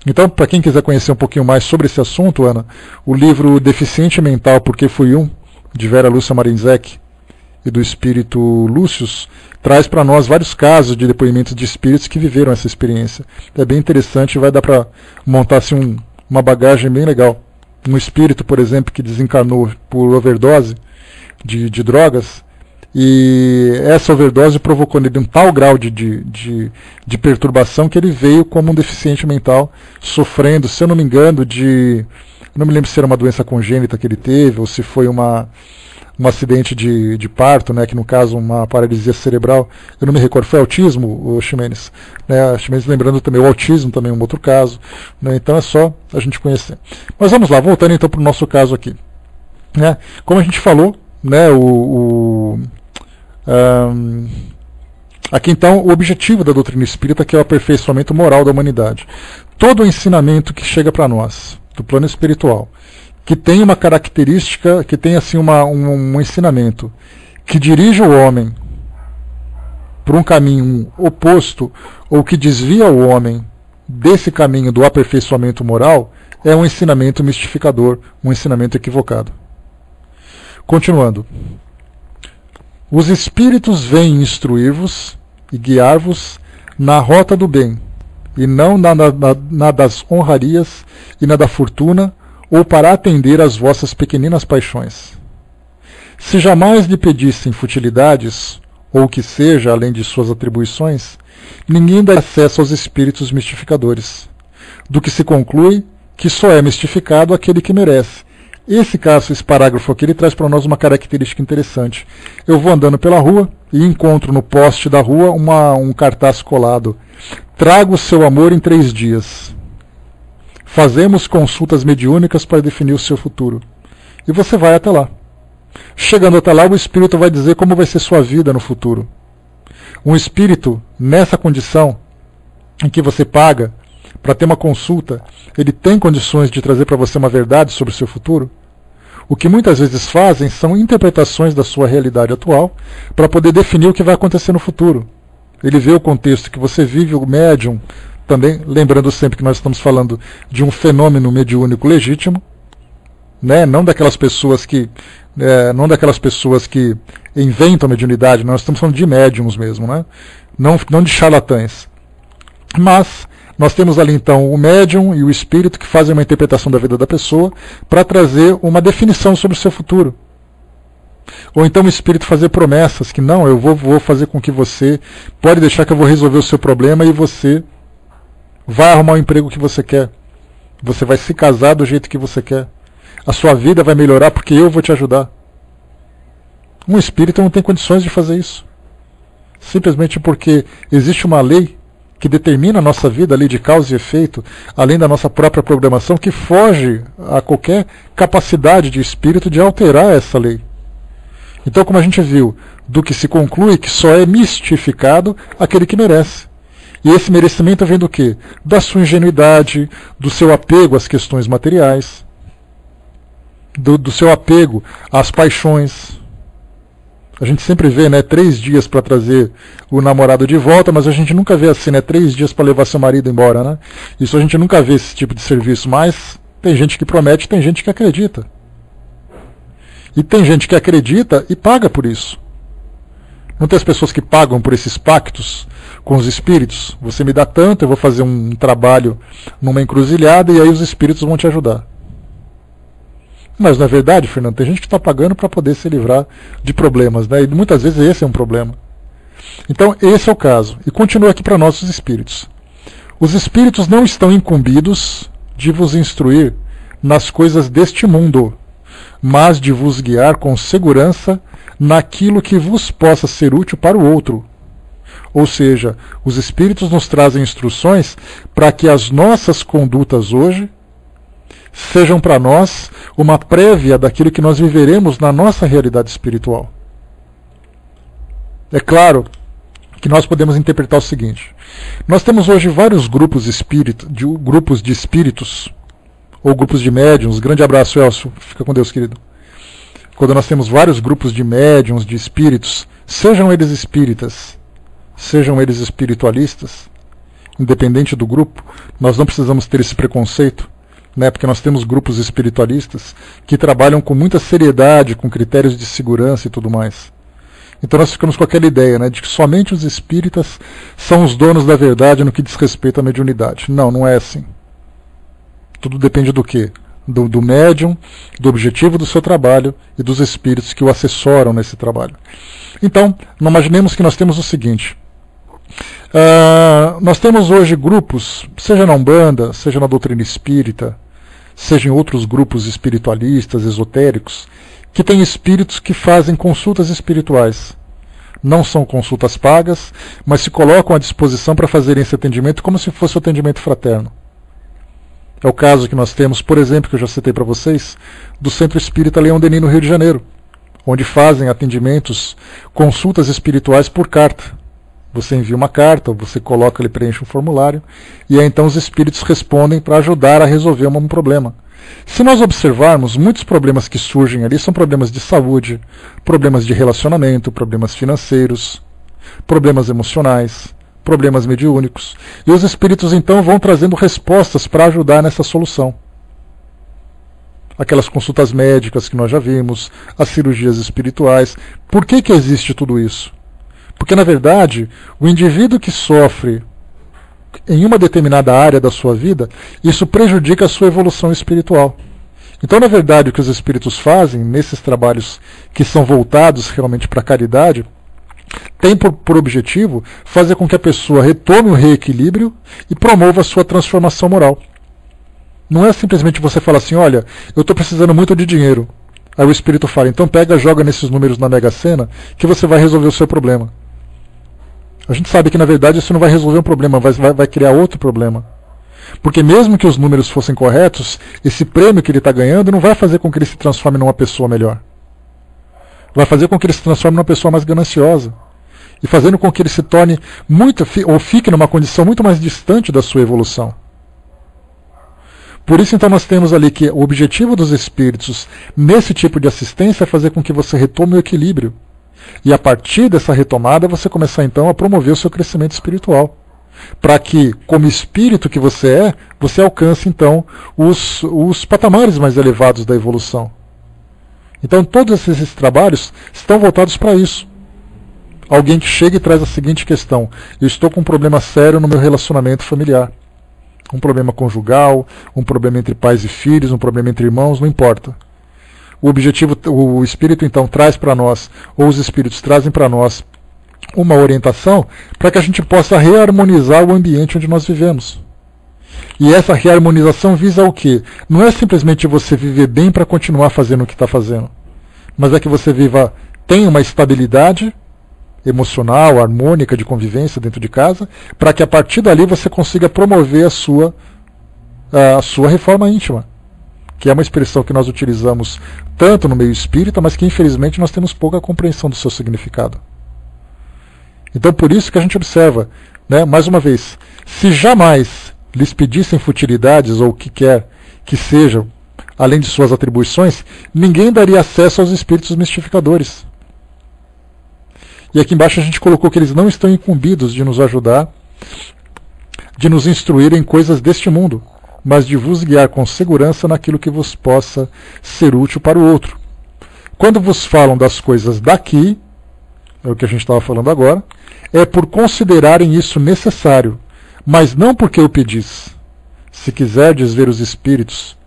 Então, para quem quiser conhecer um pouquinho mais sobre esse assunto, Ana, o livro Deficiente Mental, Porque Fui Um, de Vera Lúcia Marinzec, e do espírito Lúcius, traz para nós vários casos de depoimentos de espíritos que viveram essa experiência. É bem interessante, vai dar para montar assim, uma bagagem bem legal. Um espírito, por exemplo, que desencarnou por overdose de drogas, e essa overdose provocou nele um tal grau de perturbação que ele veio como um deficiente mental, sofrendo, se eu não me engano, não me lembro se era uma doença congênita que ele teve, ou se foi um acidente de parto, né, que no caso uma paralisia cerebral, eu não me recordo, foi autismo, o Ximenes, né, Ximenes lembrando também, o autismo também é um outro caso, né, então é só a gente conhecer. Mas vamos lá, voltando então para o nosso caso aqui. Né, como a gente falou, né, aqui então o objetivo da doutrina espírita, que é o aperfeiçoamento moral da humanidade. Todo o ensinamento que chega para nós, do plano espiritual, que tem uma característica, que tem assim um ensinamento que dirige o homem para um caminho oposto, ou que desvia o homem desse caminho do aperfeiçoamento moral, é um ensinamento mistificador, um ensinamento equivocado. Continuando. Os espíritos vêm instruir-vos e guiar-vos na rota do bem, e não na das honrarias e na da fortuna, ou para atender às vossas pequeninas paixões. Se jamais lhe pedissem futilidades, ou o que seja, além de suas atribuições, ninguém dá acesso aos espíritos mistificadores, do que se conclui que só é mistificado aquele que merece. Esse parágrafo aqui, ele traz para nós uma característica interessante. Eu vou andando pela rua e encontro no poste da rua um cartaz colado. Traga o seu amor em 3 dias. Fazemos consultas mediúnicas para definir o seu futuro. E você vai até lá. Chegando até lá, o espírito vai dizer como vai ser sua vida no futuro. Um espírito, nessa condição, em que você paga para ter uma consulta, ele tem condições de trazer para você uma verdade sobre o seu futuro? O que muitas vezes fazem são interpretações da sua realidade atual para poder definir o que vai acontecer no futuro. Ele vê o contexto que você vive, o médium, também, lembrando sempre que nós estamos falando de um fenômeno mediúnico legítimo, né? Não daquelas pessoas que inventam mediunidade, nós estamos falando de médiums mesmo, né? Não de charlatães. Mas nós temos ali então o médium e o espírito que fazem uma interpretação da vida da pessoa para trazer uma definição sobre o seu futuro. Ou então o espírito fazer promessas que não, eu vou fazer com que você, pode deixar que eu vou resolver o seu problema e você vai arrumar o emprego que você quer. Você vai se casar do jeito que você quer. A sua vida vai melhorar porque eu vou te ajudar. Um espírito não tem condições de fazer isso. Simplesmente porque existe uma lei que determina a nossa vida, a lei de causa e efeito, além da nossa própria programação, que foge a qualquer capacidade de espírito de alterar essa lei. Então, como a gente viu, do que se conclui que só é mistificado aquele que merece. E esse merecimento vem do quê? Da sua ingenuidade, do seu apego às questões materiais, do seu apego às paixões. A gente sempre vê, né, 3 dias para trazer o namorado de volta, mas a gente nunca vê assim, né, 3 dias para levar seu marido embora, né? Isso a gente nunca vê esse tipo de serviço, mas tem gente que promete, tem gente que acredita. E tem gente que acredita e paga por isso. Não tem as pessoas que pagam por esses pactos com os espíritos? Você me dá tanto, eu vou fazer um trabalho numa encruzilhada e aí os espíritos vão te ajudar. Mas não é verdade, Fernando? Tem gente que está pagando para poder se livrar de problemas, né? E muitas vezes esse é um problema. Então esse é o caso. E continua aqui para nós os espíritos. Os espíritos não estão incumbidos de vos instruir nas coisas deste mundo, mas de vos guiar com segurança naquilo que vos possa ser útil para o outro. Ou seja, os espíritos nos trazem instruções para que as nossas condutas hoje sejam para nós uma prévia daquilo que nós viveremos na nossa realidade espiritual. É claro que nós podemos interpretar o seguinte: nós temos hoje vários grupos de espíritos, ou grupos de médiuns. Grande abraço, Elcio, fica com Deus, querido. Quando nós temos vários grupos de médiuns, de espíritos, sejam eles espíritas, sejam eles espiritualistas, independente do grupo, nós não precisamos ter esse preconceito, né, porque nós temos grupos espiritualistas que trabalham com muita seriedade, com critérios de segurança e tudo mais. Então nós ficamos com aquela ideia, né, de que somente os espíritas são os donos da verdade no que diz respeito à mediunidade. Não, não é assim. Tudo depende do quê? Do médium, do objetivo do seu trabalho e dos espíritos que o assessoram nesse trabalho. Então, não imaginemos que nós temos o seguinte. Nós temos hoje grupos, seja na Umbanda, seja na doutrina espírita, seja em outros grupos espiritualistas, esotéricos, que têm espíritos que fazem consultas espirituais. Não são consultas pagas, mas se colocam à disposição para fazerem esse atendimento como se fosse o atendimento fraterno. É o caso que nós temos, por exemplo, que eu já citei para vocês, do Centro Espírita Leão Denis, no Rio de Janeiro, onde fazem atendimentos, consultas espirituais por carta. Você envia uma carta, você coloca, ele preenche um formulário, e aí então os espíritos respondem para ajudar a resolver um problema. Se nós observarmos, muitos problemas que surgem ali são problemas de saúde, problemas de relacionamento, problemas financeiros, problemas emocionais, problemas mediúnicos. E os espíritos então vão trazendo respostas para ajudar nessa solução. Aquelas consultas médicas que nós já vimos, as cirurgias espirituais. Por que existe tudo isso? Porque, na verdade, o indivíduo que sofre em uma determinada área da sua vida, isso prejudica a sua evolução espiritual. Então, na verdade, o que os espíritos fazem nesses trabalhos que são voltados realmente para a caridade, tem por objetivo fazer com que a pessoa retome o reequilíbrio e promova a sua transformação moral. Não é simplesmente você falar assim, olha, eu estou precisando muito de dinheiro. Aí o espírito fala, então pega, joga nesses números na Mega Sena que você vai resolver o seu problema. A gente sabe que na verdade isso não vai resolver um problema, vai criar outro problema. Porque mesmo que os números fossem corretos, esse prêmio que ele está ganhando não vai fazer com que ele se transforme numa pessoa melhor. Vai fazer com que ele se transforme numa pessoa mais gananciosa. E fazendo com que ele se torne ou fique numa condição muito mais distante da sua evolução. Por isso então nós temos ali que o objetivo dos espíritos nesse tipo de assistência é fazer com que você retome o equilíbrio. E a partir dessa retomada você começar então a promover o seu crescimento espiritual. Para que, como espírito que você é, você alcance então os patamares mais elevados da evolução. Então todos esses trabalhos estão voltados para isso. Alguém que chega e traz a seguinte questão: eu estou com um problema sério no meu relacionamento familiar. Um problema conjugal, um problema entre pais e filhos, um problema entre irmãos, não importa. O espírito então traz para nós, ou os espíritos trazem para nós, uma orientação para que a gente possa reharmonizar o ambiente onde nós vivemos. E essa reharmonização visa o quê? Não é simplesmente você viver bem para continuar fazendo o que está fazendo, mas é que você tenha uma estabilidade emocional, harmônica, de convivência dentro de casa, para que a partir dali você consiga promover a sua reforma íntima, que é uma expressão que nós utilizamos tanto no meio espírita, mas que infelizmente nós temos pouca compreensão do seu significado. Então por isso que a gente observa, né, mais uma vez, se jamais lhes pedissem futilidades ou o que quer que seja, além de suas atribuições, ninguém daria acesso aos espíritos mistificadores. E aqui embaixo a gente colocou que eles não estão incumbidos de nos ajudar, de nos instruir em coisas deste mundo, mas de vos guiar com segurança naquilo que vos possa ser útil para o outro. Quando vos falam das coisas daqui, é o que a gente estava falando agora, é por considerarem isso necessário, mas não porque eu pedis. Se quiserdes ver os espíritos,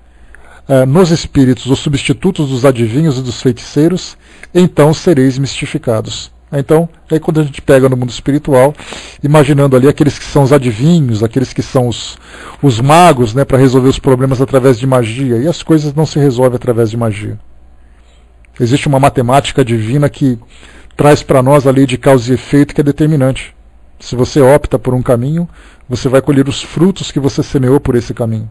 nos espíritos os substitutos dos adivinhos e dos feiticeiros, então sereis mistificados. Então, aí quando a gente pega no mundo espiritual, imaginando ali aqueles que são os adivinhos, aqueles que são os magos, né, para resolver os problemas através de magia, e as coisas não se resolvem através de magia. Existe uma matemática divina que traz para nós a lei de causa e efeito que é determinante. Se você opta por um caminho, você vai colher os frutos que você semeou por esse caminho.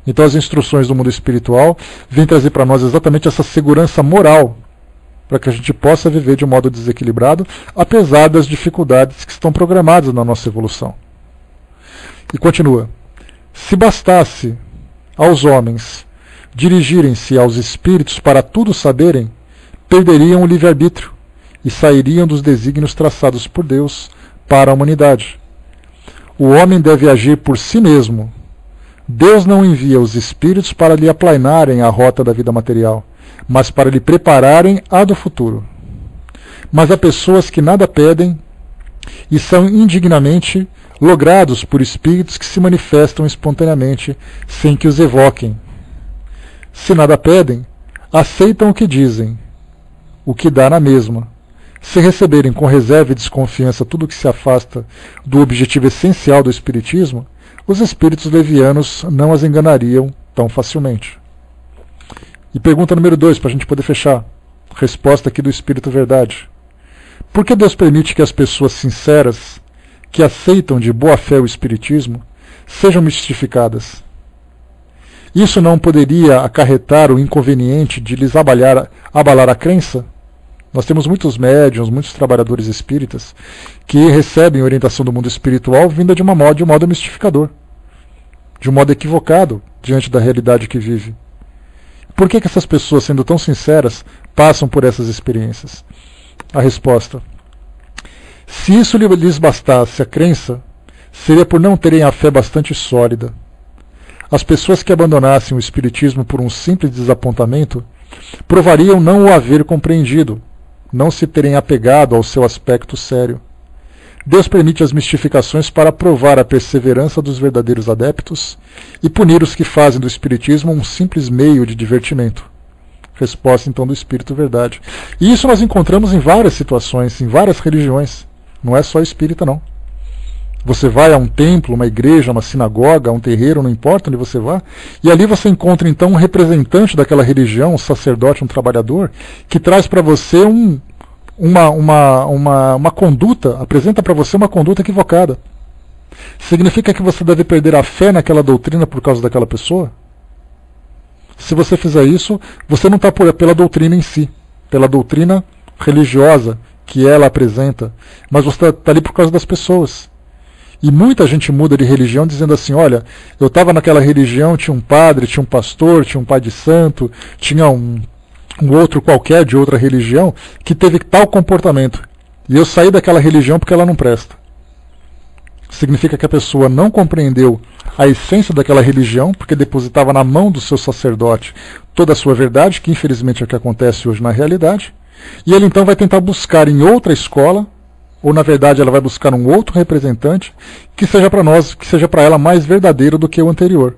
Então as instruções do mundo espiritual vêm trazer para nós exatamente essa segurança moral, para que a gente possa viver de um modo desequilibrado, apesar das dificuldades que estão programadas na nossa evolução. E continua: se bastasse aos homens dirigirem-se aos espíritos para tudo saberem, perderiam o livre-arbítrio e sairiam dos desígnios traçados por Deus para a humanidade. O homem deve agir por si mesmo. Deus não envia os espíritos para lhe aplanarem a rota da vida material, mas para lhe prepararem a do futuro. mas há pessoas que nada pedem e são indignamente logrados por espíritos que se manifestam espontaneamente, sem que os evoquem. Se nada pedem, aceitam o que dizem, o que dá na mesma. Se receberem com reserva e desconfiança tudo o que se afasta do objetivo essencial do espiritismo, os espíritos levianos não as enganariam tão facilmente. E pergunta número 2, para a gente poder fechar. Resposta aqui do Espírito Verdade. Por que Deus permite que as pessoas sinceras, que aceitam de boa fé o espiritismo, sejam mistificadas? Isso não poderia acarretar o inconveniente de lhes abalar a crença? Nós temos muitos médiuns, muitos trabalhadores espíritas que recebem orientação do mundo espiritual vinda de um modo mistificador, de um modo equivocado diante da realidade que vive. Por que essas pessoas, sendo tão sinceras, passam por essas experiências? A resposta: se isso lhes bastasse a crença, seria por não terem a fé bastante sólida. As pessoas que abandonassem o espiritismo por um simples desapontamento provariam não o haver compreendido, não se terem apegado ao seu aspecto sério. Deus permite as mistificações para provar a perseverança dos verdadeiros adeptos e punir os que fazem do espiritismo um simples meio de divertimento. Resposta então do Espírito Verdade. E isso nós encontramos em várias situações, em várias religiões. Não é só espírita, não. Você vai a um templo, uma igreja, uma sinagoga, um terreiro, não importa onde você vá, e ali você encontra então um representante daquela religião, um sacerdote, um trabalhador, que traz para você uma conduta, apresenta para você uma conduta equivocada. Significa que você deve perder a fé naquela doutrina por causa daquela pessoa? Se você fizer isso, você não está pela doutrina em si, pela doutrina religiosa que ela apresenta, mas você está ali por causa das pessoas. E muita gente muda de religião dizendo assim: olha, eu estava naquela religião, tinha um padre, tinha um pastor, tinha um pai de santo, tinha um outro qualquer de outra religião que teve tal comportamento. E eu saí daquela religião porque ela não presta. Significa que a pessoa não compreendeu a essência daquela religião, porque depositava na mão do seu sacerdote toda a sua verdade, que infelizmente é o que acontece hoje na realidade, e ele então vai tentar buscar em outra escola, ou na verdade ela vai buscar um outro representante que seja para nós, que seja para ela mais verdadeiro do que o anterior.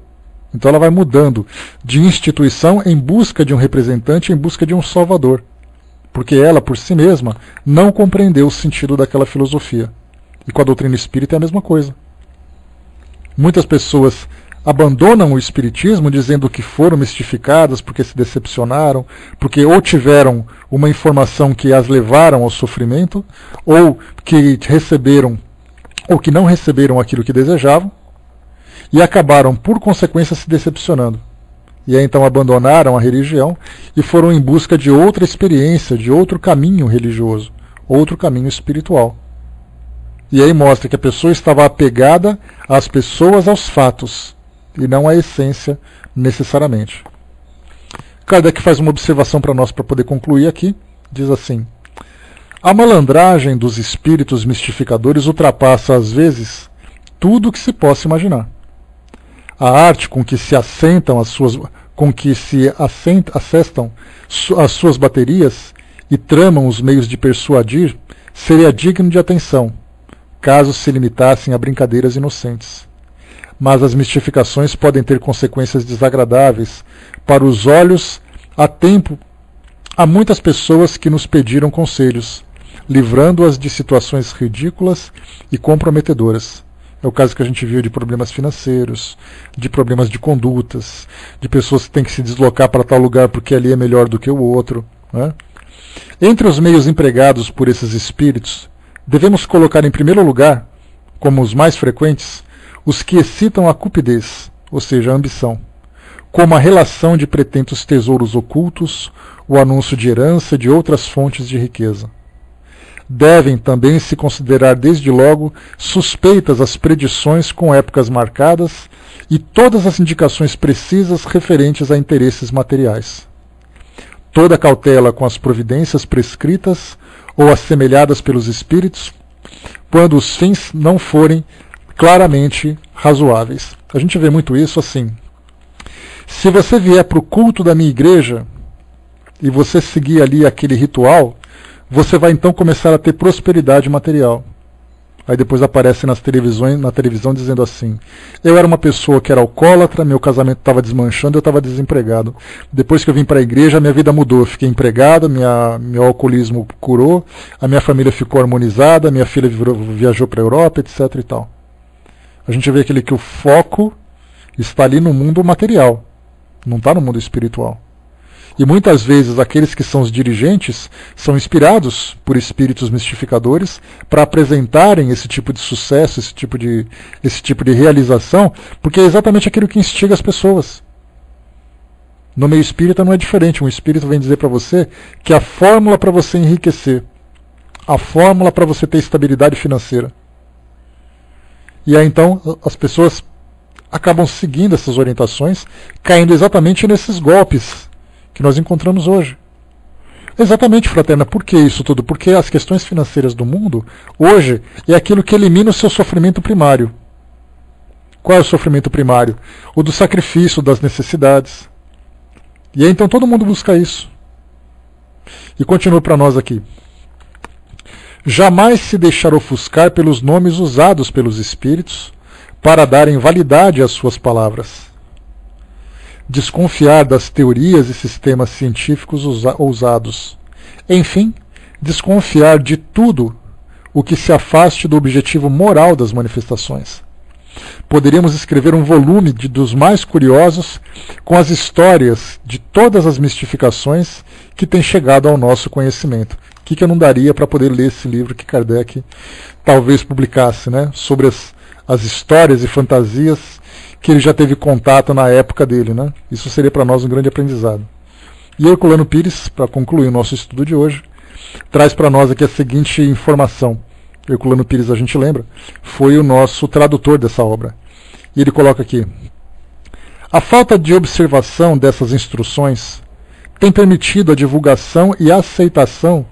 Então ela vai mudando de instituição em busca de um representante, em busca de um salvador, porque ela por si mesma não compreendeu o sentido daquela filosofia. E com a doutrina espírita é a mesma coisa. Muitas pessoas abandonam o espiritismo dizendo que foram mistificadas porque se decepcionaram, porque ou tiveram uma informação que as levaram ao sofrimento, ou que receberam, ou que não receberam aquilo que desejavam, e acabaram, por consequência, se decepcionando. E aí então abandonaram a religião e foram em busca de outra experiência, de outro caminho religioso, outro caminho espiritual. E aí mostra que a pessoa estava apegada às pessoas, aos fatos, e não à essência necessariamente. Kardec faz uma observação para nós para poder concluir aqui. Diz assim: a malandragem dos espíritos mistificadores ultrapassa às vezes tudo o que se possa imaginar. A arte com que se assentam as suas baterias e tramam os meios de persuadir seria digno de atenção, caso se limitassem a brincadeiras inocentes. Mas as mistificações podem ter consequências desagradáveis para os olhos a tempo. Há muitas pessoas que nos pediram conselhos, livrando-as de situações ridículas e comprometedoras. É o caso que a gente viu de problemas financeiros, de problemas de condutas, de pessoas que têm que se deslocar para tal lugar porque ali é melhor do que o outro, né? Entre os meios empregados por esses espíritos, devemos colocar em primeiro lugar, como os mais frequentes, os que excitam a cupidez, ou seja, a ambição, como a relação de pretensos tesouros ocultos, o anúncio de herança e de outras fontes de riqueza. Devem também se considerar desde logo suspeitas as predições com épocas marcadas e todas as indicações precisas referentes a interesses materiais. Toda cautela com as providências prescritas ou assemelhadas pelos espíritos, quando os fins não forem claramente razoáveis. A gente vê muito isso assim. Se você vier para o culto da minha igreja e você seguir ali aquele ritual, você vai então começar a ter prosperidade material. Aí depois aparece na televisão dizendo assim: eu era uma pessoa que era alcoólatra, meu casamento estava desmanchando, eu estava desempregado. Depois que eu vim para a igreja, minha vida mudou, eu fiquei empregado, meu alcoolismo curou, a minha família ficou harmonizada, minha filha viajou para a Europa, etc. e tal. A gente vê que o foco está ali no mundo material, não está no mundo espiritual. E muitas vezes aqueles que são os dirigentes são inspirados por espíritos mistificadores para apresentarem esse tipo de sucesso, esse tipo de realização, porque é exatamente aquilo que instiga as pessoas. No meio espírita não é diferente. Um espírito vem dizer para você que a fórmula para você enriquecer, a fórmula para você ter estabilidade financeira. E aí então as pessoas acabam seguindo essas orientações, caindo exatamente nesses golpes que nós encontramos hoje. Exatamente, fraterna. Por que isso tudo? Porque as questões financeiras do mundo, hoje, é aquilo que elimina o seu sofrimento primário. Qual é o sofrimento primário? O do sacrifício, das necessidades. E aí, então, todo mundo busca isso. E continua para nós aqui. Jamais se deixar ofuscar pelos nomes usados pelos espíritos para darem validade às suas palavras. Desconfiar das teorias e sistemas científicos ousados. Enfim, desconfiar de tudo o que se afaste do objetivo moral das manifestações. Poderíamos escrever um volume dos mais curiosos com as histórias de todas as mistificações que têm chegado ao nosso conhecimento. O que eu não daria para poder ler esse livro que Kardec talvez publicasse, né? Sobre as histórias e fantasias que ele já teve contato na época dele, né? Isso seria para nós um grande aprendizado. E Herculano Pires, para concluir o nosso estudo de hoje, traz para nós aqui a seguinte informação. Herculano Pires, a gente lembra, foi o nosso tradutor dessa obra. E ele coloca aqui: a falta de observação dessas instruções tem permitido a divulgação e aceitação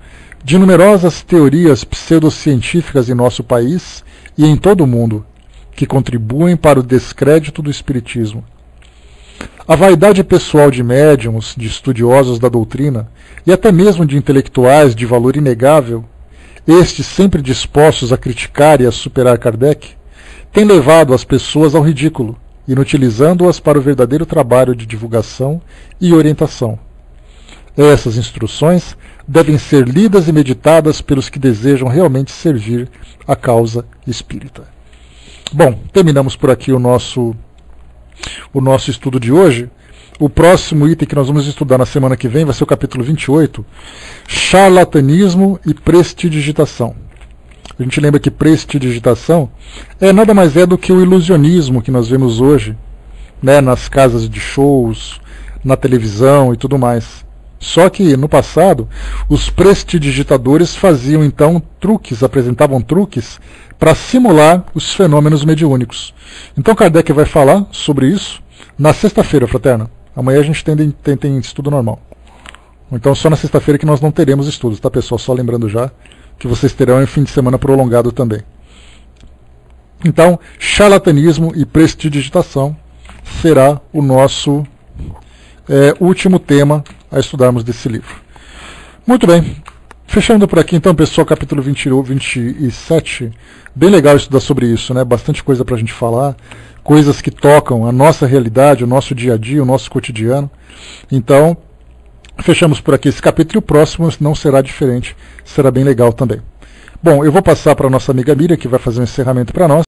de numerosas teorias pseudocientíficas em nosso país e em todo o mundo, que contribuem para o descrédito do espiritismo. A vaidade pessoal de médiuns, de estudiosos da doutrina e até mesmo de intelectuais de valor inegável, estes sempre dispostos a criticar e a superar Kardec, tem levado as pessoas ao ridículo, inutilizando-as para o verdadeiro trabalho de divulgação e orientação. Essas instruções devem ser lidas e meditadas pelos que desejam realmente servir a causa espírita. Bom, terminamos por aqui o nosso estudo de hoje. O próximo item que nós vamos estudar na semana que vem vai ser o capítulo 28, charlatanismo e prestidigitação. A gente lembra que prestidigitação nada mais é do que o ilusionismo que nós vemos hoje, né, nas casas de shows, na televisão e tudo mais. Só que no passado, os prestidigitadores faziam então apresentavam truques para simular os fenômenos mediúnicos. Então Kardec vai falar sobre isso na sexta-feira, fraterna. Amanhã a gente tem estudo normal. Então só na sexta-feira que nós não teremos estudos, tá, pessoal? Só lembrando já que vocês terão um fim de semana prolongado também. Então, charlatanismo e prestidigitação será o nosso último tema a estudarmos desse livro. Muito bem. Fechando por aqui então, pessoal, capítulo 27. Bem legal estudar sobre isso, né? Bastante coisa para a gente falar, coisas que tocam a nossa realidade, o nosso dia a dia, o nosso cotidiano. Então, fechamos por aqui esse capítulo e o próximo não será diferente, será bem legal também. Bom, eu vou passar para a nossa amiga Miriam, que vai fazer um encerramento para nós.